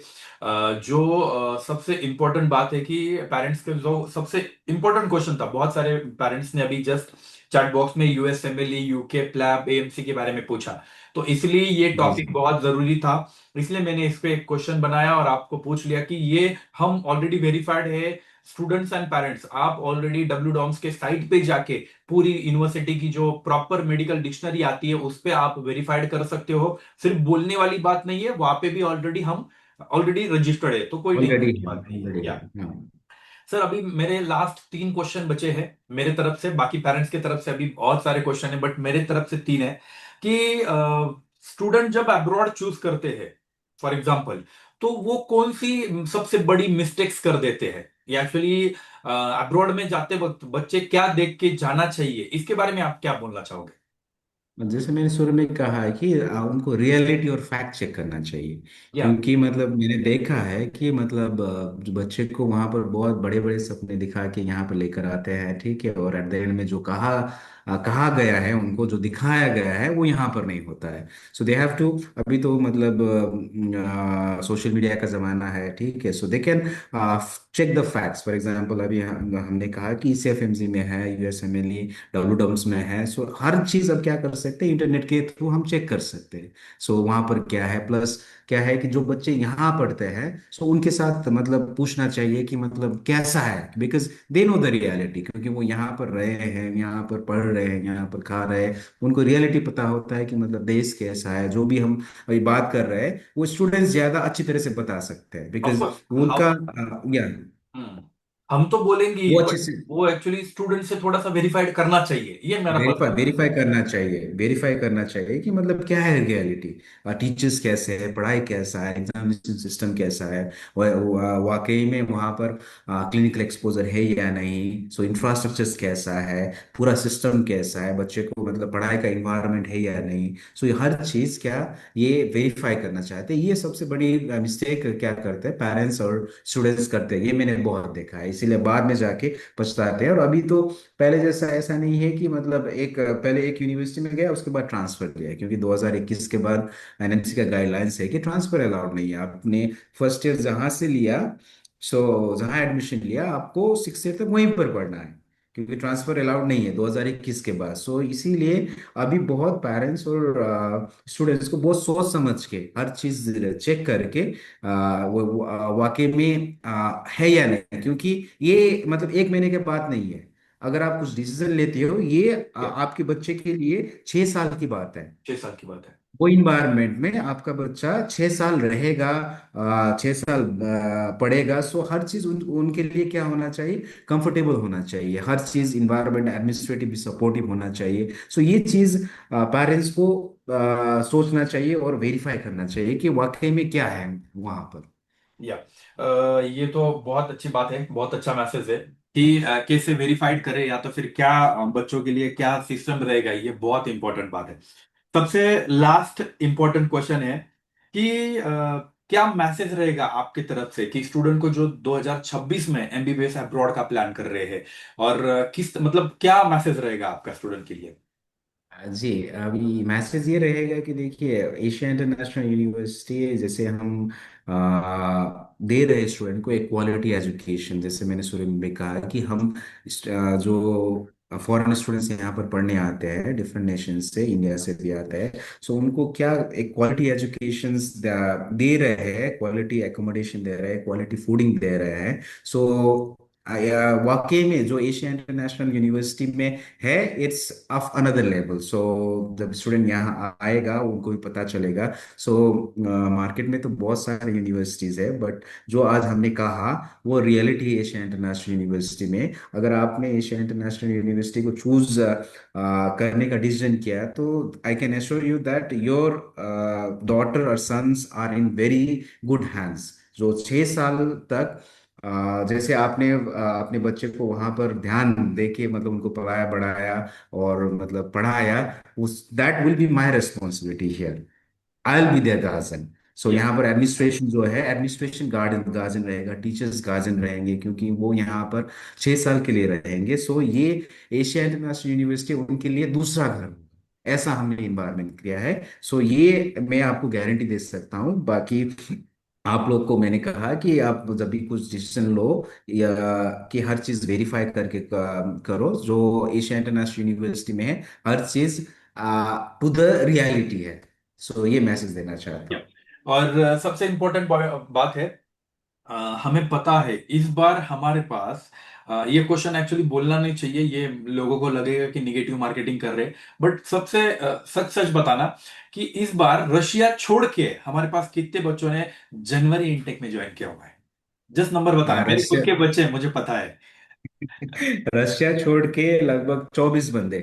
जो सबसे इंपॉर्टेंट बात है कि पेरेंट्स के जो सबसे इंपॉर्टेंट क्वेश्चन था, बहुत सारे पेरेंट्स ने अभी जस्ट चैट बॉक्स में यूएसएमएलई यूके प्लैब एएमसी के बारे में पूछा, तो इसलिए ये जी टॉपिक बहुत जरूरी था। इसलिए मैंने इस पे एक क्वेश्चन बनाया और आपको पूछ लिया कि ये हम ऑलरेडी वेरीफाइड है। स्टूडेंट्स एंड पेरेंट्स, आप ऑलरेडी डब्ल्यू डॉम्स के साइट पे जाके पूरी यूनिवर्सिटी की जो प्रॉपर मेडिकल डिक्शनरी आती है उस पे आप वेरीफाइड कर सकते हो। सिर्फ बोलने वाली बात नहीं है, वहां पे भी ऑलरेडी हम ऑलरेडी रजिस्टर्ड है, तो कोई टेंशन ऑलरेडी की है, बात नहीं है। ऑलरेडी या है, हाँ। सर, अभी मेरे लास्ट 3 क्वेश्चन बचे हैं मेरे तरफ से। बाकी पेरेंट्स की तरफ से अभी बहुत सारे क्वेश्चन है, बट मेरे तरफ से 3 है कि स्टूडेंट जब अब्रॉड चूज करते हैं, फॉर एग्जाम्पल, तो वो कौन सी सबसे बड़ी मिस्टेक्स कर देते हैं? या एक्चुअली अब्रॉड में जाते वक्त बच्चे क्या देख के जाना चाहिए, इसके बारे में आप क्या बोलना चाहोगे? जैसे मैंने शुरू में कहा है कि उनको रियलिटी और फैक्ट चेक करना चाहिए। या क्योंकि मतलब मैंने देखा है कि मतलब जो बच्चे को वहां पर बहुत बड़े बड़े सपने दिखा के यहाँ पर लेकर आते हैं, ठीक है, और एट द एंड में जो कहा गया है, उनको जो दिखाया गया है वो यहाँ पर नहीं होता है। सो दे हैव टू, अभी तो मतलब सोशल मीडिया का जमाना है, ठीक है, so they can check the facts. For example अभी हमने कहा कि CFMC में है, USMLE, WDOMS में है, सो हर चीज अब क्या कर सकते हैं, इंटरनेट के थ्रू हम चेक कर सकते हैं। सो वहां पर क्या है, प्लस क्या है कि जो बच्चे यहाँ पढ़ते हैं, सो उनके साथ मतलब पूछना चाहिए कि मतलब कैसा है, because they know the reality, क्योंकि वो यहाँ पर रहे हैं, यहाँ पर पढ़ रहे हैं, यहाँ पर खा रहे हैं, उनको रियलिटी पता होता है कि मतलब देश कैसा है। जो भी हम अभी बात कर रहे हैं वो स्टूडेंट्स ज्यादा अच्छी तरह से बता सकते हैं, बिकॉज ऑफकोर्स उनका हम या हम्म, हम तो बोलेंगे ही, वो अच्छे बट से वो एक्चुअली स्टूडेंट से थोड़ा सा वेरीफाइड करना चाहिए, ये मेरा वेरीफाई पर्सनल। वेरीफाई करना चाहिए, वेरीफाई करना चाहिए कि मतलब क्या है रियलिटी, टीचर्स कैसे है, पढ़ाई कैसा है, एग्जामिनेशन सिस्टम कैसा है, वाकई में वहाँ पर क्लिनिकल एक्सपोजर है या नहीं, सो इंफ्रास्ट्रक्चर कैसा है, पूरा सिस्टम कैसा है, बच्चे को मतलब पढ़ाई का इन्वायरमेंट है या नहीं, सो ये हर चीज़ क्या ये वेरीफाई करना चाहते हैं। ये सबसे बड़ी मिस्टेक क्या करते हैं पेरेंट्स और स्टूडेंट्स करते हैं, ये मैंने बहुत देखा है, इसीलिए बाद में जाके पछताते हैं। और अभी तो पहले जैसा ऐसा नहीं है कि मतलब एक पहले एक यूनिवर्सिटी में गया उसके बाद ट्रांसफर लिया, क्योंकि 2021 के बाद NMC का गाइडलाइंस है कि ट्रांसफर अलाउड नहीं है। आपने फर्स्ट ईयर जहां से लिया, सो जहां एडमिशन लिया, आपको 6 ईयर तक वहीं पर पढ़ना है, क्योंकि ट्रांसफर अलाउड नहीं है 2021 के बाद। सो इसीलिए अभी बहुत पेरेंट्स और स्टूडेंट्स को बहुत सोच समझ के हर चीज चेक करके वो वाकई में है या नहीं, क्योंकि ये मतलब एक महीने के बाद नहीं है। अगर आप कुछ डिसीजन लेते हो, ये या आपके बच्चे के लिए 6 साल की बात है। 6 साल की बात है। वो इन्वायरमेंट में आपका बच्चा 6 साल रहेगा, 6 साल पढ़ेगा, सो हर चीज उनके लिए क्या होना चाहिए, कंफर्टेबल होना चाहिए, हर चीज इन्वायरमेंट एडमिनिस्ट्रेटिव भी सपोर्टिव होना चाहिए। सो ये चीज पेरेंट्स को सोचना चाहिए और वेरीफाई करना चाहिए कि वाकई में क्या है वहां पर। या ये तो बहुत अच्छी बात है, बहुत अच्छा मैसेज है कि कैसे वेरीफाइड करें, या तो फिर क्या बच्चों के लिए क्या सिस्टम रहेगा, ये बहुत इंपॉर्टेंट बात है। सबसे लास्ट इंपॉर्टेंट क्वेश्चन है कि क्या मैसेज रहेगा आपकी तरफ से कि स्टूडेंट को जो 2026 में MBBS अब्रॉड का प्लान कर रहे हैं, और किस मतलब क्या मैसेज रहेगा आपका स्टूडेंट के लिए? जी, अभी मैसेज ये रहेगा कि देखिए, एशिया इंटरनेशनल यूनिवर्सिटी जैसे हम दे रहे स्टूडेंट को एक क्वालिटी एजुकेशन, जैसे मैंने शुरू में कहा कि हम जो फॉरेन स्टूडेंट्स यहाँ पर पढ़ने आते हैं, डिफरेंट नेशन से, इंडिया से भी आते हैं, सो उनको क्या एक क्वालिटी एजुकेशन दे रहे हैं, क्वालिटी एकोमोडेशन दे रहे हैं, क्वालिटी फूडिंग दे रहे हैं। सो वाकई में जो एशिया इंटरनेशनल यूनिवर्सिटी में है, इट्स ऑफ अनदर लेवल। सो जब स्टूडेंट यहाँ आएगा उनको भी पता चलेगा। सो मार्केट में तो बहुत सारे यूनिवर्सिटीज है, बट जो आज हमने कहा वो रियलिटी है एशिया इंटरनेशनल यूनिवर्सिटी में। अगर आपने एशिया इंटरनेशनल यूनिवर्सिटी को चूज करने का डिसीजन किया, तो I can assure you that your daughter और sons are in very good hands. जो 6 साल तक जैसे आपने अपने बच्चे को वहां पर ध्यान देके मतलब उनको पढ़ाया बढ़ाया और मतलब पढ़ाया, उस that will be my responsibility here, I will be there guardian. So या यहाँ पर एडमिनिस्ट्रेशन जो है, एडमिनिस्ट्रेशन गार्डन गार्जियन रहेगा, टीचर्स गार्जियन रहेंगे, क्योंकि वो यहाँ पर 6 साल के लिए रहेंगे। सो ये एशिया इंटरनेशनल यूनिवर्सिटी उनके लिए दूसरा घर होगा, ऐसा हमने इन्वायरमेंट किया है। सो ये मैं आपको गारंटी दे सकता हूँ। बाकी आप लोग को मैंने कहा कि आप जब भी कुछ डिसीजन लो, या कि हर चीज वेरीफाई करके करो, जो एशिया इंटरनेशनल यूनिवर्सिटी में है, हर चीज टू द रियलिटी है। सो ये मैसेज देना चाहता या हूँ। और सबसे इम्पोर्टेंट बात है, अ, हमें पता है इस बार हमारे पास ये क्वेश्चन एक्चुअली बोलना नहीं चाहिए, ये लोगों को लगेगा कि निगेटिव मार्केटिंग कर रहे हैं, बट सबसे सच सच बताना कि इस बार रशिया छोड़ के हमारे पास कितने बच्चों ने जनवरी इनटेक में ज्वाइन किया हुआ है? जस्ट नंबर बताना, मेरे खुद रशिया के बच्चे हैं, मुझे पता है। रशिया छोड़ के लगभग 24 बंदे।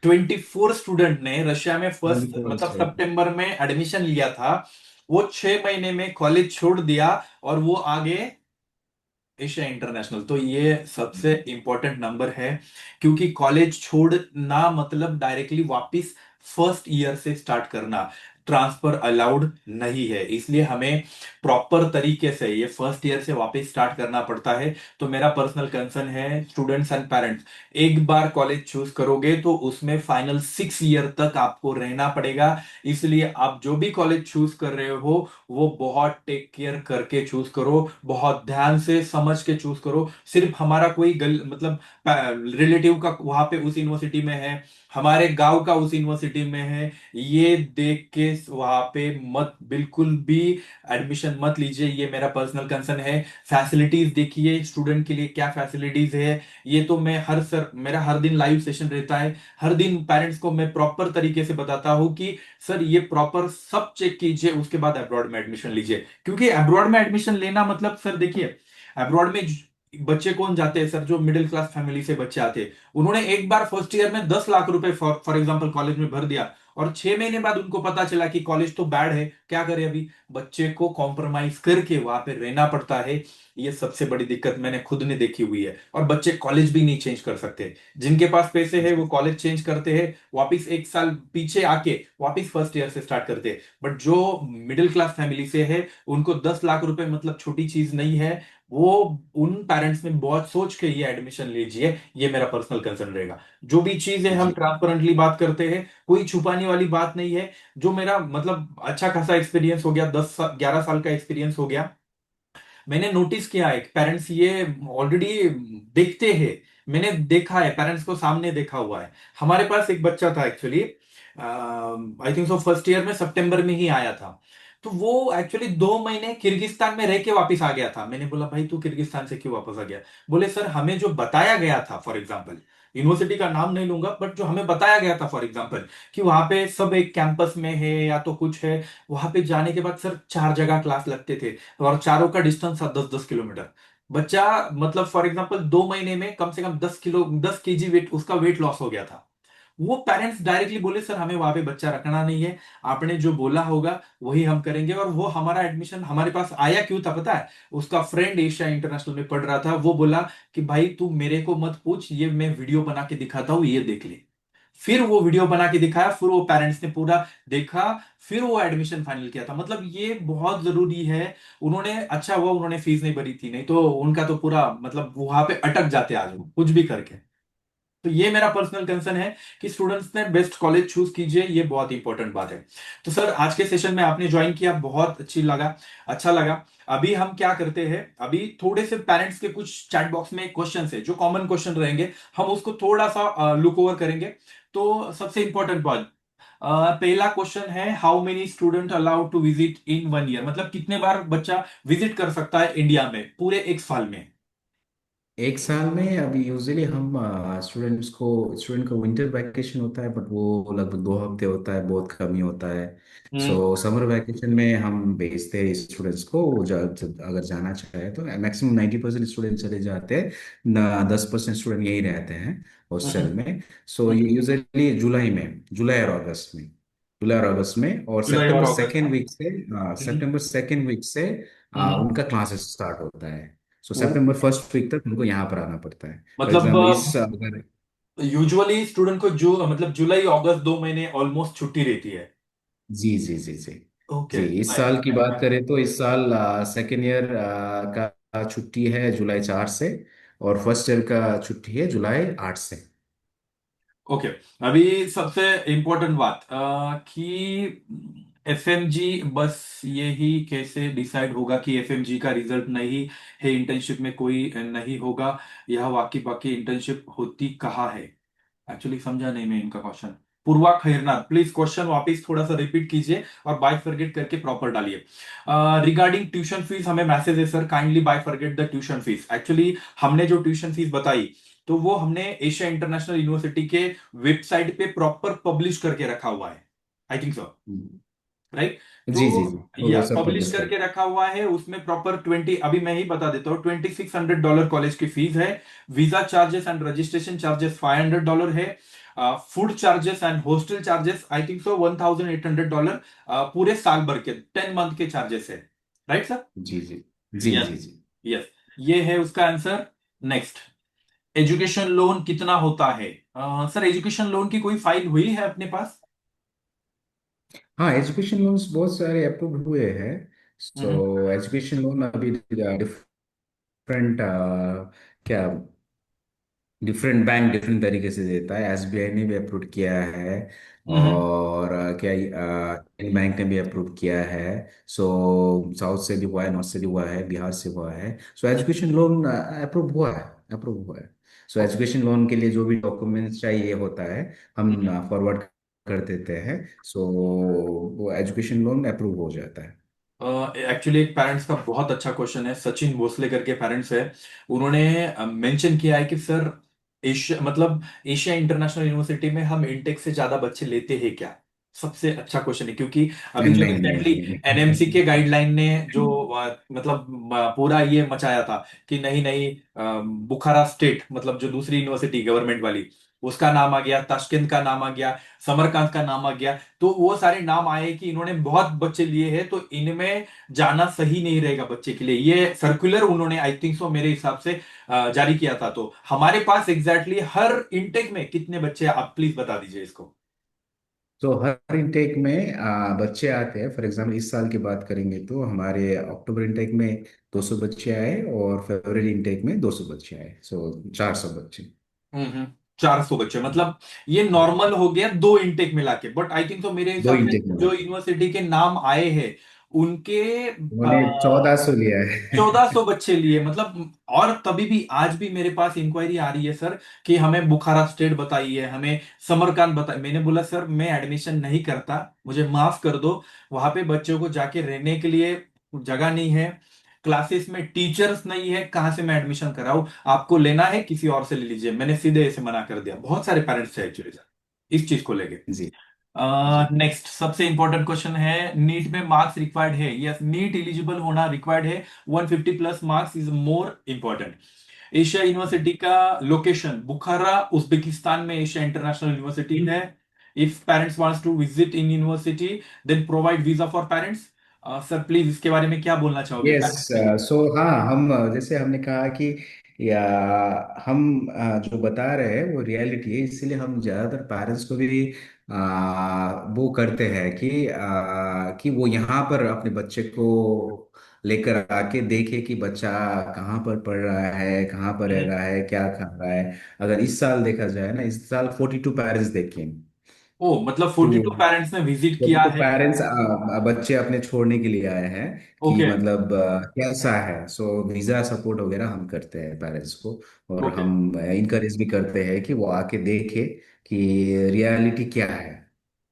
24 स्टूडेंट ने रशिया में फर्स्ट 24 मतलब है। सितंबर में एडमिशन लिया था, वो 6 महीने में कॉलेज छोड़ दिया, और वो आगे एशिया इंटरनेशनल। तो ये सबसे इंपॉर्टेंट नंबर है, क्योंकि कॉलेज छोड़ना मतलब डायरेक्टली वापस फर्स्ट ईयर से स्टार्ट करना। ट्रांसफर अलाउड नहीं है, इसलिए हमें प्रॉपर तरीके से ये फर्स्ट ईयर से वापस स्टार्ट करना पड़ता है। तो मेरा पर्सनल कंसर्न है स्टूडेंट्स एंड पेरेंट्स, एक बार कॉलेज चूज करोगे तो उसमें फाइनल 6 ईयर तक आपको रहना पड़ेगा। इसलिए आप जो भी कॉलेज चूज कर रहे हो वो बहुत टेक केयर करके चूज करो, बहुत ध्यान से समझ के चूज करो। सिर्फ हमारा कोई मतलब रिलेटिव का वहां पे उस यूनिवर्सिटी में है, हमारे गांव का उस यूनिवर्सिटी में है, ये देख के वहां पे मत बिल्कुल भी एडमिशन मत लीजिए। ये मेरा पर्सनल कंसर्न है। फैसिलिटीज देखिए स्टूडेंट के लिए क्या फैसिलिटीज है। ये तो मैं मेरा हर दिन लाइव सेशन रहता है, हर दिन पेरेंट्स को मैं प्रॉपर तरीके से बताता हूं कि सर ये प्रॉपर सब चेक कीजिए, उसके बाद अब्रॉड में एडमिशन लीजिए। क्योंकि अब्रॉड में एडमिशन लेना मतलब सर देखिए, अब्रॉड में बच्चे कौन जाते हैं सर? जो मिडिल क्लास फैमिली से बच्चे आते हैं, उन्होंने एक बार फर्स्ट ईयर में 10 लाख रुपए फॉर एग्जाम्पल कॉलेज में भर दिया, और 6 महीने बाद उनको पता चला कि कॉलेज तो बैड है, क्या करें अभी? बच्चे को कॉम्प्रोमाइज करके वहां पे रहना पड़ता है। ये सबसे बड़ी दिक्कत मैंने खुद ने देखी हुई है। और बच्चे कॉलेज भी नहीं चेंज कर सकते। जिनके पास पैसे है वो कॉलेज चेंज करते हैं, वापिस एक साल पीछे आके वापिस फर्स्ट ईयर से स्टार्ट करते हैं। बट जो मिडिल क्लास फैमिली से है, उनको 10 लाख रुपए मतलब छोटी चीज नहीं है। वो उन पेरेंट्स में बहुत सोच के ये एडमिशन लीजिए, ये मेरा पर्सनल कंसर्न रहेगा। जो भी चीज है हम जी ट्रांसपेरेंटली बात करते हैं, कोई छुपाने वाली बात नहीं है। जो मेरा मतलब अच्छा खासा एक्सपीरियंस हो गया, 10 11 साल का एक्सपीरियंस हो गया, मैंने नोटिस किया है पेरेंट्स ये ऑलरेडी देखते हैं। मैंने देखा है, पेरेंट्स को सामने देखा हुआ है। हमारे पास एक बच्चा था actually, I think so first year में सितंबर में ही आया था। तो वो एक्चुअली 2 महीने किर्गिस्तान में रह के वापस आ गया था। मैंने बोला भाई तू किर्गिस्तान से क्यों वापस आ गया? बोले सर हमें जो बताया गया था, फॉर एग्जाम्पल यूनिवर्सिटी का नाम नहीं लूंगा, बट जो हमें बताया गया था फॉर एग्जाम्पल, कि वहां पे सब एक कैंपस में है या तो कुछ है, वहां पे जाने के बाद सर 4 जगह क्लास लगते थे, और चारों का डिस्टेंस था 10 10 किलोमीटर। बच्चा मतलब फॉर एग्जाम्पल 2 महीने में कम से कम 10 केजी वेट, उसका वेट लॉस हो गया था। वो पेरेंट्स डायरेक्टली बोले सर हमें वहां पे बच्चा रखना नहीं है, आपने जो बोला होगा वही हम करेंगे। और वो हमारा एडमिशन हमारे पास आया क्यों था पता है? उसका फ्रेंड एशिया इंटरनेशनल में पढ़ रहा था, वो बोला कि भाई तू मेरे को मत पूछ, ये मैं वीडियो बना के दिखाता हूँ, ये देख ले। फिर वो वीडियो बना के दिखाया, फिर वो पेरेंट्स ने पूरा देखा, फिर वो एडमिशन फाइनल किया था। मतलब ये बहुत जरूरी है। उन्होंने अच्छा हुआ उन्होंने फीस नहीं भरी थी, नहीं तो उनका तो पूरा मतलब वहां पे अटक जाते आज वो कुछ भी करके। तो ये मेरा पर्सनल कंसर्न है कि स्टूडेंट्स ने बेस्ट कॉलेज चूज कीजिए, ये बहुत इंपॉर्टेंट बात है। तो सर आज के सेशन में आपने ज्वाइन किया, बहुत अच्छी लगा, अच्छा लगा। अभी हम क्या करते हैं, अभी थोड़े से पेरेंट्स के कुछ चैट बॉक्स में क्वेश्चन है जो कॉमन क्वेश्चन रहेंगे, हम उसको थोड़ा सा लुक ओवर करेंगे। तो सबसे इंपॉर्टेंट पॉइंट, पहला क्वेश्चन है how many student allowed to visit in 1 year, मतलब कितने बार बच्चा विजिट कर सकता है इंडिया में पूरे एक साल में? एक साल में अभी यूजुअली हम स्टूडेंट का विंटर वैकेशन होता है, बट वो लगभग 2 हफ्ते होता है, बहुत कम ही होता है। हम्म सो समर वैकेशन में हम भेजते हैं स्टूडेंट्स को, अगर जाना चाहे तो मैक्सिमम 90% स्टूडेंट चले जाते हैं ना, 10% स्टूडेंट यही रहते हैं हॉस्टल हम्म में। सो हम्म। ये यूजुअली जुलाई और अगस्त में, और जुलाई और अगस्त में। हम्म सितंबर सेकेंड वीक से हम्म। उनका क्लासेस स्टार्ट होता है। So okay. सितंबर फर्स्ट वीक तक उनको यहाँ पर आना पड़ता है। फॉर मतलब एग्जाम्पल इस अगर यूजुअली स्टूडेंट को जो मतलब जुलाई अगस्त 2 महीने ऑलमोस्ट छुट्टी रहती है। जी जी जी जी ओके। जी, इस साल की बात करें तो इस साल सेकेंड ईयर का छुट्टी है जुलाई 4 से, और फर्स्ट ईयर का छुट्टी है जुलाई 8 से। ओके। अभी सबसे इंपॉर्टेंट बात कि एफएमजी, बस यही कैसे डिसाइड होगा कि एफएमजी का रिजल्ट नहीं है, इंटर्नशिप में कोई नहीं होगा? यह वाकई बाकी इंटर्नशिप होती कहाँ है? एक्चुअली समझा नहीं मैं इनका question. Purva Khairnar, please question वापस थोड़ा सा रिपीट कीजिए और बाइफरगेट करके प्रॉपर डालिए। रिगार्डिंग ट्यूशन फीस हमें मैसेज है sir, kindly bifurcate the tuition fees. Actually हमने जो ट्यूशन फीस बताई, तो वो हमने एशिया इंटरनेशनल यूनिवर्सिटी के वेबसाइट पे प्रॉपर पब्लिश करके रखा हुआ है, I think so, hmm. Right? जी जी तो जी, वो या सब पब्लिश पब्लिश कर। करके रखा हुआ है, उसमें प्रॉपर 20, अभी मैं ही बता देता हूँ, $2600 कॉलेज की फीस है। Visa charges and registration charges $500 है। Food charges and hostel charges I think so $1800, पूरे साल भर के 10 मंथ के चार्जेस है, राइट सर? जी जी जी यस। जी जी। यस, ये है उसका आंसर। नेक्स्ट, एजुकेशन लोन कितना होता है? सर एजुकेशन लोन की कोई फाइल हुई है अपने पास? हाँ, एजुकेशन लोन्स बहुत सारे अप्रूव हुए हैं। सो हम्म एजुकेशन लोन अभी डिफरेंट क्या डिफरेंट बैंक डिफरेंट तरीके से देता है। एसबीआई ने भी अप्रूव किया है, हम्म और क्या इंडियन बैंक ने भी अप्रूव किया है। सो साउथ से भी हुआ है, नॉर्थ से भी हुआ है, बिहार से हुआ है। सो एजुकेशन लोन अप्रूव हुआ है, अप्रूव हुआ है। सो एजुकेशन लोन के लिए जो भी डॉक्यूमेंट्स चाहिए होता है, हम फॉरवर्ड कर देते हैं। सो वो एजुकेशन लोन अप्रूव हो जाता है। एक्चुअली एक पेरेंट्स का बहुत अच्छा क्वेश्चन है, सचिन भोसले करके पेरेंट्स है। उन्होंने मेंशन किया है कि सर एशिया मतलब एशिया इंटरनेशनल यूनिवर्सिटी में हम इंटेक से ज्यादा बच्चे लेते हैं क्या? सबसे अच्छा क्वेश्चन है, क्योंकि अभी जो नहीं नहीं रिसेंटली नहीं एनएमसी के नहीं। गाइडलाइन ने जो पूरा ये मचाया था कि नहीं नहीं, बुखारा स्टेट मतलब जो दूसरी यूनिवर्सिटी गवर्नमेंट वाली, उसका नाम आ गया, ताशकंद का नाम आ गया, समरकंद का नाम आ गया। तो वो सारे नाम आए कि इन्होंने बहुत बच्चे लिए हैं, तो इनमें जाना सही नहीं रहेगा बच्चे के लिए। ये सर्कुलर उन्होंने आई थिंक सो मेरे हिसाब से जारी किया था। तो हमारे पास एग्जैक्टली हर इनटेक में कितने बच्चे हैं, आप प्लीज बता दीजिए इसको। तो हर इनटेक में बच्चे आते हैं। फॉर एग्जांपल इस साल की बात करेंगे तो हमारे अक्टूबर इनटेक में 200 बच्चे आए, और फरवरी इनटेक में 200 बच्चे आए। सो 400 बच्चे। 400 बच्चे मतलब ये नॉर्मल हो गया दो इनटेक मिला के। बट आई थिंक तो मेरे दो हिसाब से इनटेक में जो यूनिवर्सिटी के नाम आए हैं उनके उन्होंने 1400 लिया है। 1400 बच्चे लिए मतलब। और तभी भी आज भी मेरे पास इंक्वायरी आ रही है सर कि हमें बुखारा स्टेट बताइए, हमें समरकांत बताइए। मैंने बोला सर मैं एडमिशन नहीं करता, मुझे माफ कर दो। वहां पे बच्चों को जाके रहने के लिए जगह नहीं है, क्लासेस में टीचर्स नहीं है, कहां से मैं एडमिशन कराऊं? आपको लेना है किसी और से ले लीजिए। मैंने सीधे ऐसे मना कर दिया। बहुत सारे पेरेंट्स थे एक्चुअली इस चीज को लेके। जी जी। नेक्स्ट सबसे इंपॉर्टेंट क्वेश्चन है, नीट में मार्क्स रिक्वायर्ड है? यस, नीट एलिजिबल होना रिक्वायर्ड है। 150 plus marks is more important. Asia university का लोकेशन बुखारा उज्बेकिस्तान में एशिया इंटरनेशनल यूनिवर्सिटी है। If parents wants to visit in university then provide visa for parents. Sir please इसके बारे में क्या बोलना चाहोगे यस। पेरेंट्स के लिए? सो हाँ, हम जैसे हमने कहा कि या हम जो बता रहे हैं वो रियलिटी है, इसीलिए हम ज़्यादातर पेरेंट्स को भी वो करते हैं कि वो यहाँ पर अपने बच्चे को लेकर आके देखे कि बच्चा कहाँ पर पढ़ रहा है, कहाँ पर रह हम्म। रहा है, क्या खा रहा है। अगर इस साल देखा जाए ना, इस साल 42 पेरेंट्स देखे। ओ मतलब टू 42 पेरेंट्स ने विजिट जब किया तो है। पेरेंट्स बच्चे अपने छोड़ने के लिए आए हैं कि ओके मतलब कैसा है। सो वीजा सपोर्ट वगैरह हम करते हैं पेरेंट्स को, और ओके। हम इनकरेज भी करते हैं कि वो आके देखे कि रियलिटी क्या है।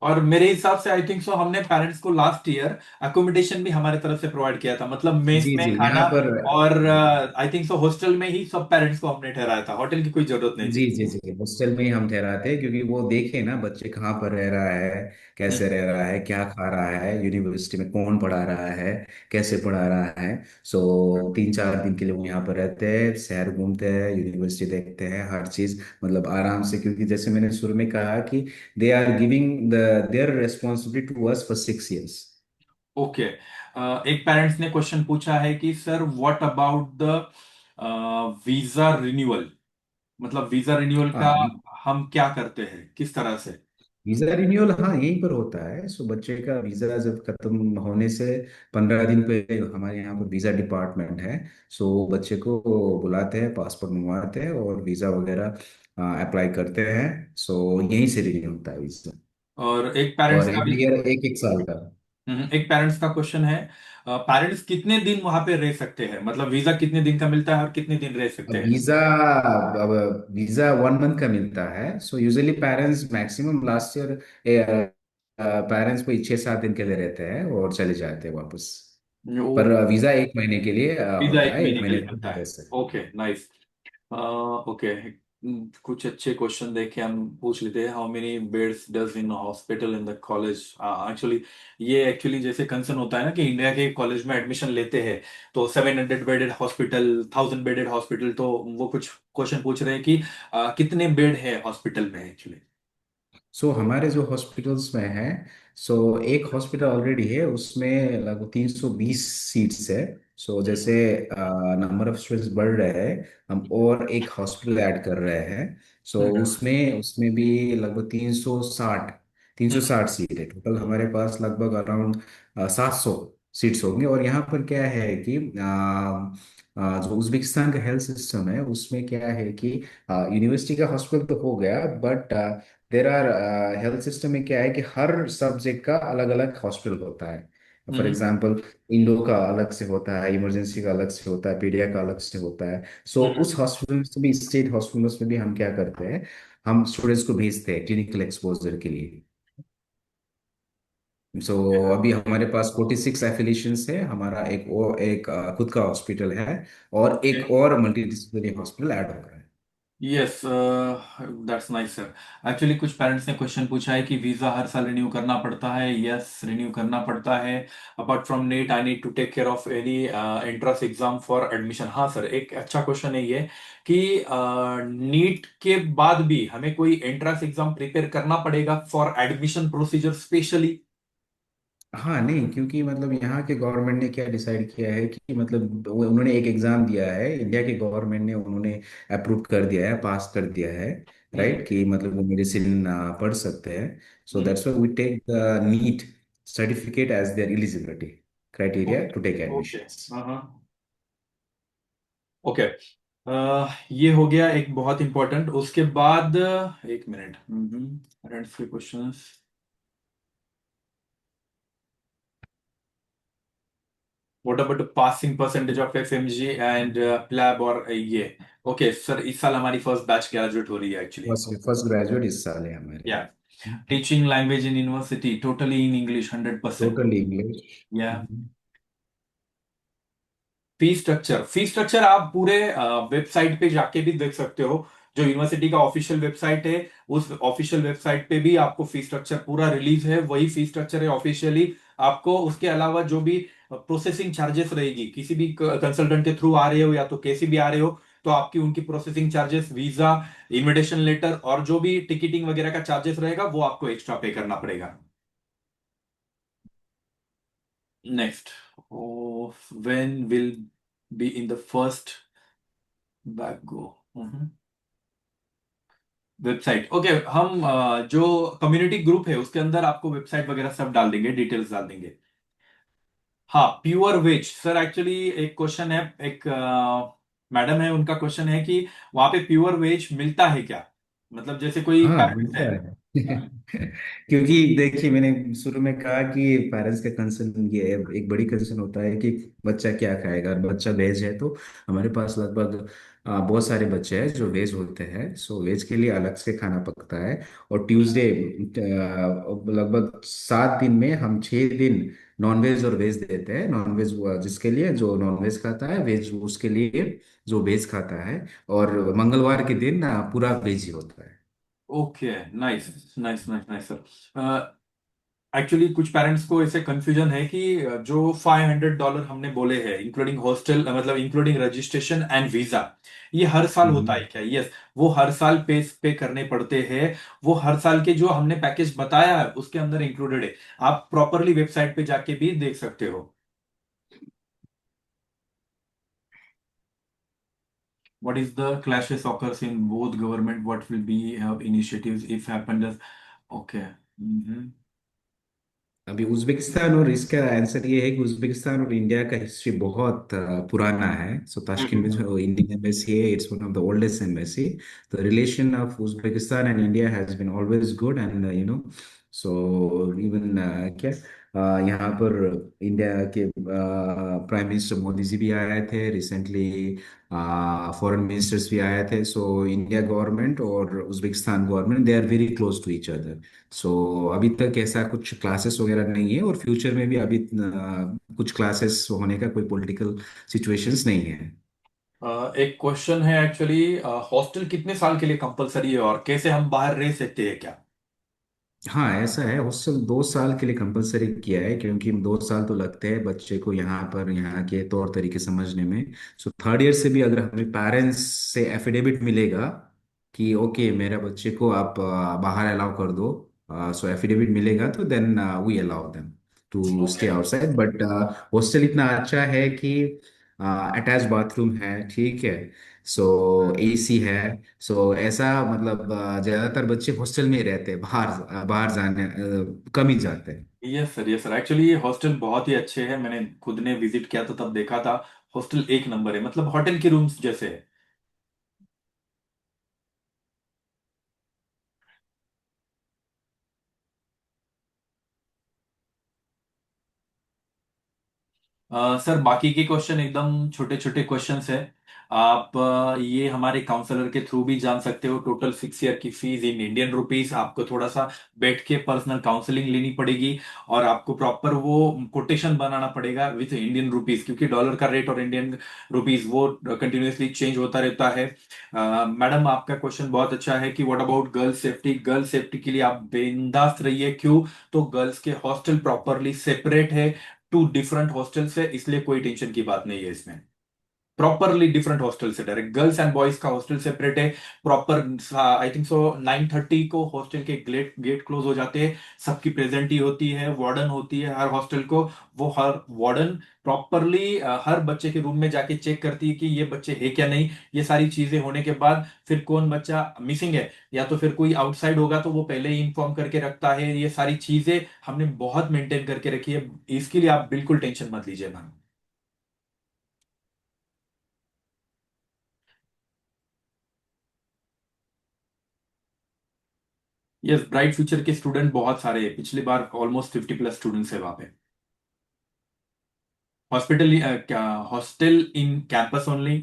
और मेरे हिसाब से आई थिंक सो हमने पेरेंट्स को लास्ट ईयर अकोमोडेशन भी हमारे तरफ से प्रोवाइड किया था, मतलब मेस जी में जी, खाना। यहाँ पर और आई थिंक सो हॉस्टल में ही सब पेरेंट्स को हमने ठहराया था, होटल की कोई जरूरत नहीं जी थी। जी जी, हॉस्टल में ही हम ठहराते हैं, क्योंकि वो देखे ना बच्चे कहाँ पर रह रहा है, कैसे हम्म। रह रहा है, क्या खा रहा है, यूनिवर्सिटी में कौन पढ़ा रहा है, कैसे पढ़ा रहा है। सो 3-4 दिन के लिए वो यहाँ पर रहते हैं, शहर घूमते हैं, यूनिवर्सिटी देखते हैं, हर चीज़ मतलब आराम से। क्योंकि जैसे मैंने शुरू में कहा कि they are giving the their responsibility to us for 6 years। Okay. एक पेरेंट्स ने क्वेश्चन पूछा है कि sir what about the visa renewal, मतलब वीजा रिन्यूअल का हाँ, हम क्या करते हैं, किस तरह से? वीजा रिन्यूअल हाँ यहीं पर होता है। सो बच्चे का वीजा जब खत्म होने से 15 दिन पे हमारे यहाँ पर वीजा डिपार्टमेंट है। सो बच्चे को बुलाते हैं, पासपोर्ट मंगवाते हैं, और वीजा वगैरह अप्लाई करते हैं। सो यहीं से रिन्यू होता है वीजा। और एक पेरेंट्स और का भी, एवरी ईयर एक एक साल का। एक पेरेंट्स का क्वेश्चन है, पेरेंट्स कितने दिन वहां पे रह सकते हैं, मतलब वीजा कितने दिन का मिलता है और कितने दिन रह सकते अब हैं? वीजा 1 मंथ का मिलता है। So usually parents maximum last year parents कोई 6-7 दिन के लिए रहते हैं और चले जाते हैं वापस। वो पर वीजा 1 महीने के लिए वीजा होता एक है, महीने एक के महीने लिए तक मिलता रह है। सकते ओके नाइस। ओके। कुछ अच्छे क्वेश्चन देखे हम पूछ लेते हैं। How many beds does in hospital in the college? Actually ये एक्चुअली जैसे कंसर्न होता है ना कि इंडिया के कॉलेज में एडमिशन लेते हैं तो 700 बेडेड हॉस्पिटल, 1000 बेडेड हॉस्पिटल, तो वो कुछ क्वेश्चन पूछ रहे हैं कि कितने बेड है हॉस्पिटल में एक्चुअली? सो हमारे जो हॉस्पिटल्स में है, सो एक हॉस्पिटल ऑलरेडी है, उसमें लगभग 320 सीट्स है। सो जैसे नंबर ऑफ स्टूडेंट्स बढ़ रहे हैं, हम और एक हॉस्पिटल ऐड कर रहे हैं। सो उसमें उसमें भी लगभग 360 हम्म, 360 सीट है टोटल हमारे पास, लगभग अराउंड 700 सीट्स होंगे। और यहाँ पर क्या है कि जो उज्बेकिस्तान का हेल्थ सिस्टम है उसमें क्या है कि यूनिवर्सिटी का हॉस्पिटल तो हो गया, but there are health system में क्या है कि हर सब्जेक्ट का अलग अलग हॉस्पिटल होता है। फॉर हम्म, एग्जांपल, इंडो का अलग से होता है, इमरजेंसी का अलग से होता है, पीडिया का अलग से होता है। सो हम्म। उस हॉस्पिटल में भी, स्टेट हॉस्पिटल्स में भी हम क्या करते हैं, हम स्टूडेंट्स को भेजते हैं क्लिनिकल एक्सपोजर के लिए। सो अभी हमारे पास 46 एफिलिएशंस है, हमारा एक खुद का हॉस्पिटल है, और एक और मल्टी डिसिप्लिनरी हॉस्पिटल ऐड हो रहा है। Yes, that's nice sir. Actually कुछ पेरेंट्स ने क्वेश्चन पूछा है कि वीजा हर साल रिन्यू करना पड़ता है। यस, रिन्यू करना पड़ता है। Apart from NEET I need to take care of any entrance exam for admission. हाँ सर, एक अच्छा क्वेश्चन है ये कि नीट के बाद भी हमें कोई एंट्रेंस एग्जाम प्रिपेयर करना पड़ेगा फॉर एडमिशन प्रोसीजर स्पेशली। हाँ नहीं, क्योंकि मतलब यहाँ के गवर्नमेंट ने क्या डिसाइड किया है कि मतलब उन्होंने एक एग्जाम दिया है, इंडिया के गवर्नमेंट ने उन्होंने अप्रूव कर दिया है, पास कर दिया है, हम्म, राइट, कि मतलब वो मेडिसिन पढ़ सकते हैं। So that's why we take the NEET certificate as their eligibility criteria okay, to take okay, admissions. हाँ हाँ, ओके। ये हो गया एक बहुत इंपॉर्टेंट। उसके बाद एक मिनट, फ्रेंड्स के questions. What about passing percentage of FMG and PLAB और ये। ओके सर, इस साल हमारी फर्स्ट बैच ग्रेजुएट हो रही है एक्चुअली। फर्स्ट फर्स्ट ग्रेजुएट इस साल है हमारे। या, teaching language in university totally in English 100%। Total English. या, फी स्ट्रक्चर आप पूरे वेबसाइट पे जाके भी देख सकते हो। जो यूनिवर्सिटी का ऑफिशियल वेबसाइट है, उस ऑफिशियल वेबसाइट पे भी आपको फी स्ट्रक्चर पूरा रिलीज है, वही फी स्ट्रक्चर है ऑफिशियली। आपको उसके अलावा जो भी प्रोसेसिंग चार्जेस रहेगी, किसी भी कंसल्टेंट के थ्रू आ रहे हो या तो कैसे भी आ रहे हो, तो आपकी उनकी processing charges, visa, invitation letter और जो भी टिकटिंग वगैरह का चार्जेस रहेगा वो आपको एक्स्ट्रा पे करना पड़ेगा। Next, when will be in the first back go website. Okay, हम जो कम्युनिटी ग्रुप है उसके अंदर आपको वेबसाइट वगैरह सब डाल देंगे, डिटेल्स डाल देंगे। हाँ, प्योर वेज सर, एक्चुअली एक क्वेश्चन है, एक मैडम है, उनका क्वेश्चन है कि वहां पे प्योर वेज मिलता है क्या, मतलब जैसे कोई हाँ पेरेंट्स है। मिलता है। क्योंकि देखिए, मैंने शुरू में कहा कि पेरेंट्स का कंसर्न ये है, एक बड़ी कंसर्न होता है कि बच्चा क्या खाएगा। अगर बच्चा वेज है तो हमारे पास लगभग बहुत सारे बच्चे हैं जो वेज होते हैं, सो वेज के लिए अलग से खाना पकता है। और ट्यूसडे लगभग 7 दिन में हम 6 दिन नॉनवेज और वेज देते हैं। नॉनवेज जिसके लिए जो नॉनवेज खाता है, वेज उसके लिए जो वेज खाता है। और मंगलवार के दिन पूरा वेज ही होता है। Okay, nice, nice, nice, nice sir. Actually कुछ पेरेंट्स को ऐसे कंफ्यूजन है कि जो $500 हमने बोले हैं इंक्लूडिंग हॉस्टल, मतलब इंक्लूडिंग रजिस्ट्रेशन एंड वीजा, ये हर साल होता है हम्म। क्या? यस, वो हर साल पे करने पड़ते हैं। वो हर साल के जो हमने पैकेज बताया है उसके अंदर इंक्लूडेड है। आप प्रॉपरली वेबसाइट पे जाके भी देख सकते हो। What is the clashes occurs in both government? What will be initiatives if happened? Okay. Mm-hmm. अभी उज्बेकिस्तान, और इसका आंसर ये है कि उज्बेकिस्तान और इंडिया का हिस्ट्री बहुत पुराना है। सो ताशकंद में जो इंडियन एम्बेसी है, it's one of the oldest embassy. The relation of Uzbekistan and India has been always good, and so even क्या यहाँ पर इंडिया के प्राइम मिनिस्टर मोदी जी भी आए थे रिसेंटली, फॉरेन मिनिस्टर्स भी आए थे। सो इंडिया गवर्नमेंट और Uzbekistan government, they are very close to each other. So अभी तक ऐसा कुछ क्लासेस वगैरह नहीं है, और फ्यूचर में भी अभी कुछ क्लासेस होने का कोई पॉलिटिकल सिचुएशंस नहीं है। एक क्वेश्चन है एक्चुअली, हॉस्टल कितने साल के लिए कंपलसरी है और कैसे हम बाहर रह सकते हैं क्या? हाँ ऐसा है, हॉस्टल 2 साल के लिए कंपलसरी किया है, क्योंकि 2 साल तो लगते हैं बच्चे को यहाँ पर, यहाँ के तौर तरीके समझने में। सो थर्ड ईयर से भी अगर हमें पेरेंट्स से एफिडेविट मिलेगा कि ओके मेरे बच्चे को आप बाहर अलाउ कर दो, सो एफिडेविट मिलेगा, तो then we allow them to okay. Stay outside. But hostel इतना अच्छा है कि अटैच बाथरूम है, ठीक है। सो एसी है। सो ऐसा मतलब ज्यादातर बच्चे हॉस्टल में ही रहते हैं, बाहर बाहर जाने कम ही जाते हैं। Yes sir, yes sir, actually ये हॉस्टल बहुत ही अच्छे हैं। मैंने खुद ने विजिट किया था, तब देखा था। हॉस्टल एक नंबर है, मतलब होटल के रूम्स जैसे है। सर बाकी के क्वेश्चन एकदम छोटे छोटे क्वेश्चंस है। आप ये हमारे काउंसलर के थ्रू भी जान सकते हो। टोटल 6 ईयर की फीस इन इंडियन रुपीस। आपको थोड़ा सा बैठ के पर्सनल काउंसलिंग लेनी पड़ेगी, और आपको प्रॉपर वो कोटेशन बनाना पड़ेगा विथ इंडियन रुपीस, क्योंकि डॉलर का रेट और इंडियन रुपीस वो कंटिन्यूअसली चेंज होता रहता है। मैडम, आपका क्वेश्चन बहुत अच्छा है कि what about girls safety. Girls safety के लिए आप बिंदास रहिए। क्यों? तो गर्ल्स के हॉस्टल प्रॉपरली सेपरेट है, 2 डिफरेंट हॉस्टल्स है, इसलिए कोई टेंशन की बात नहीं है इसमें। प्रॉपरली डिफरेंट हॉस्टल से डायरेक्ट गर्ल्स एंड बॉयज का हॉस्टल सेपरेट है। प्रॉपर आई थिंक सो 9:30 को हॉस्टल के गेट गेट क्लोज हो जाते हैं। सबकी प्रेजेंट ही होती है, वार्डन होती है हर हॉस्टल को। वो हर वार्डन प्रॉपरली हर बच्चे के रूम में जाके चेक करती है कि ये बच्चे है क्या नहीं। ये सारी चीजें होने के बाद फिर कौन बच्चा मिसिंग है या तो फिर कोई आउटसाइड होगा तो वो पहले ही इन्फॉर्म करके रखता है। ये सारी चीजें हमने बहुत मेंटेन करके रखी है। इसके लिए आप बिल्कुल टेंशन मत लीजिए मैम। यस, ब्राइट फ्यूचर के स्टूडेंट बहुत सारे हैं। पिछली बार ऑलमोस्ट 50+ स्टूडेंट्स है वहां पे। हॉस्पिटल, क्या hostel in campus only.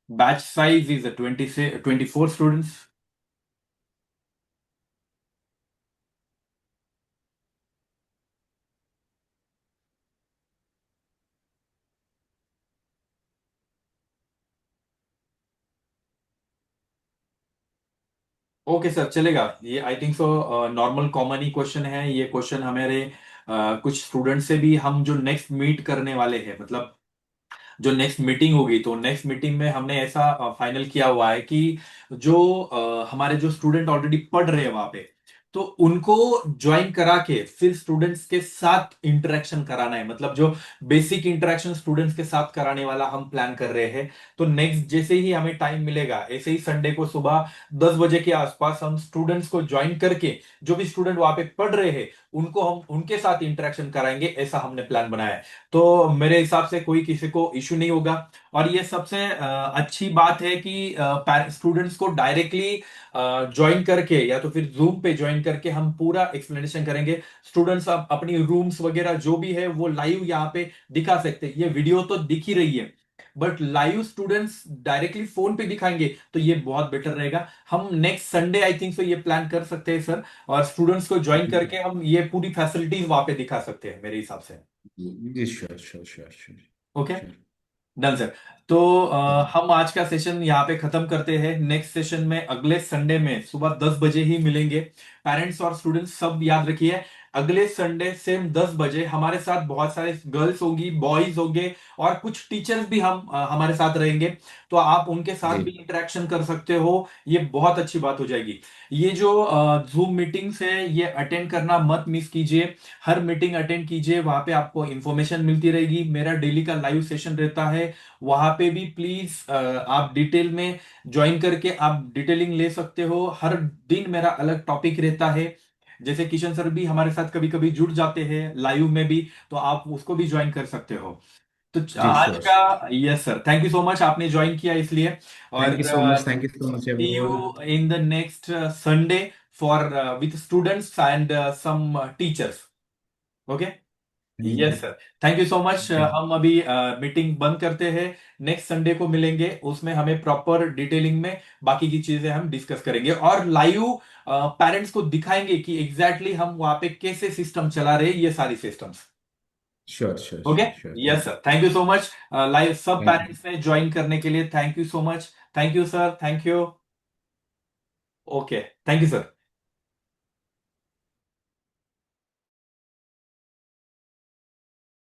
Batch size is 20 से 24 स्टूडेंट्स। ओके सर, चलेगा। ये I think so normal common he question है। ये क्वेश्चन हमारे कुछ स्टूडेंट से भी हम जो नेक्स्ट मीट करने वाले हैं, मतलब जो नेक्स्ट मीटिंग होगी, तो नेक्स्ट मीटिंग में हमने ऐसा फाइनल किया हुआ है कि जो हमारे जो स्टूडेंट ऑलरेडी पढ़ रहे हैं वहां पे, तो उनको ज्वाइन करा के फिर स्टूडेंट्स के साथ इंटरेक्शन कराना है। मतलब जो बेसिक इंटरेक्शन स्टूडेंट्स के साथ कराने वाला हम प्लान कर रहे हैं। तो नेक्स्ट जैसे ही हमें टाइम मिलेगा, ऐसे ही संडे को सुबह 10 बजे के आसपास हम स्टूडेंट्स को ज्वाइन करके, जो भी स्टूडेंट वहां पे पढ़ रहे हैं, उनको हम उनके साथ इंटरेक्शन कराएंगे। ऐसा हमने प्लान बनाया है। तो मेरे हिसाब से कोई किसी को इश्यू नहीं होगा। और ये सबसे अच्छी बात है कि स्टूडेंट्स को डायरेक्टली ज्वाइन करके या तो फिर जूम पे ज्वाइन करके हम पूरा एक्सप्लेनेशन करेंगे। स्टूडेंट्स अपनी रूम्स वगैरह जो भी है वो लाइव यहाँ पे दिखा सकते हैं। ये वीडियो तो दिख ही रही है, but live students directly phone पे दिखाएंगे तो ये बहुत बेटर रहेगा। हम next Sunday I think so ये प्लान कर सकते हैं सर, और स्टूडेंट्स को ज्वाइन करके हम ये पूरी फैसिलिटीज वहां पे दिखा सकते हैं मेरे हिसाब से। जी sure sure sure sure okay, sure. Done sir. तो हम आज का सेशन यहाँ पे खत्म करते हैं। नेक्स्ट सेशन में अगले संडे में सुबह 10 बजे ही मिलेंगे। पेरेंट्स और स्टूडेंट्स सब याद रखिए, अगले संडे सेम 10 बजे हमारे साथ बहुत सारे गर्ल्स होंगी, बॉयज होंगे, और कुछ टीचर्स भी हम हमारे साथ रहेंगे। तो आप उनके साथ भी जी इंटरेक्शन कर सकते हो। ये बहुत अच्छी बात हो जाएगी। ये जो जूम मीटिंग्स है ये अटेंड करना मत मिस कीजिए। हर मीटिंग अटेंड कीजिए, वहां पे आपको इंफॉर्मेशन मिलती रहेगी। मेरा डेली का लाइव सेशन रहता है, वहां पे भी प्लीज आप डिटेल में ज्वाइन करके आप डिटेलिंग ले सकते हो। हर दिन मेरा अलग टॉपिक रहता है। जैसे किशन सर भी हमारे साथ कभी कभी जुड़ जाते हैं लाइव में भी, तो आप उसको भी ज्वाइन कर सकते हो। तो जी आज श्योर। का, yes sir, thank you so much, आपने ज्वाइन किया इसलिए। और thank you so much, thank you so much see अबूल। You in the next Sunday for with students and some teachers. Okay, yes sir, thank you so much. हम अभी meeting बंद करते हैं। नेक्स्ट संडे को मिलेंगे, उसमें हमें प्रॉपर डिटेलिंग में बाकी की चीजें हम डिस्कस करेंगे, और लाइव पेरेंट्स को दिखाएंगे कि एग्जैक्टली हम वहां पे कैसे सिस्टम चला रहे हैं, ये सारी systems. Sure sure okay, sure sure. Yes sir, thank you so much. Live सब थैंक यू। पेरेंट्स ने ज्वाइन करने के लिए thank you so much. Thank you sir, thank you. Okay, thank you sir.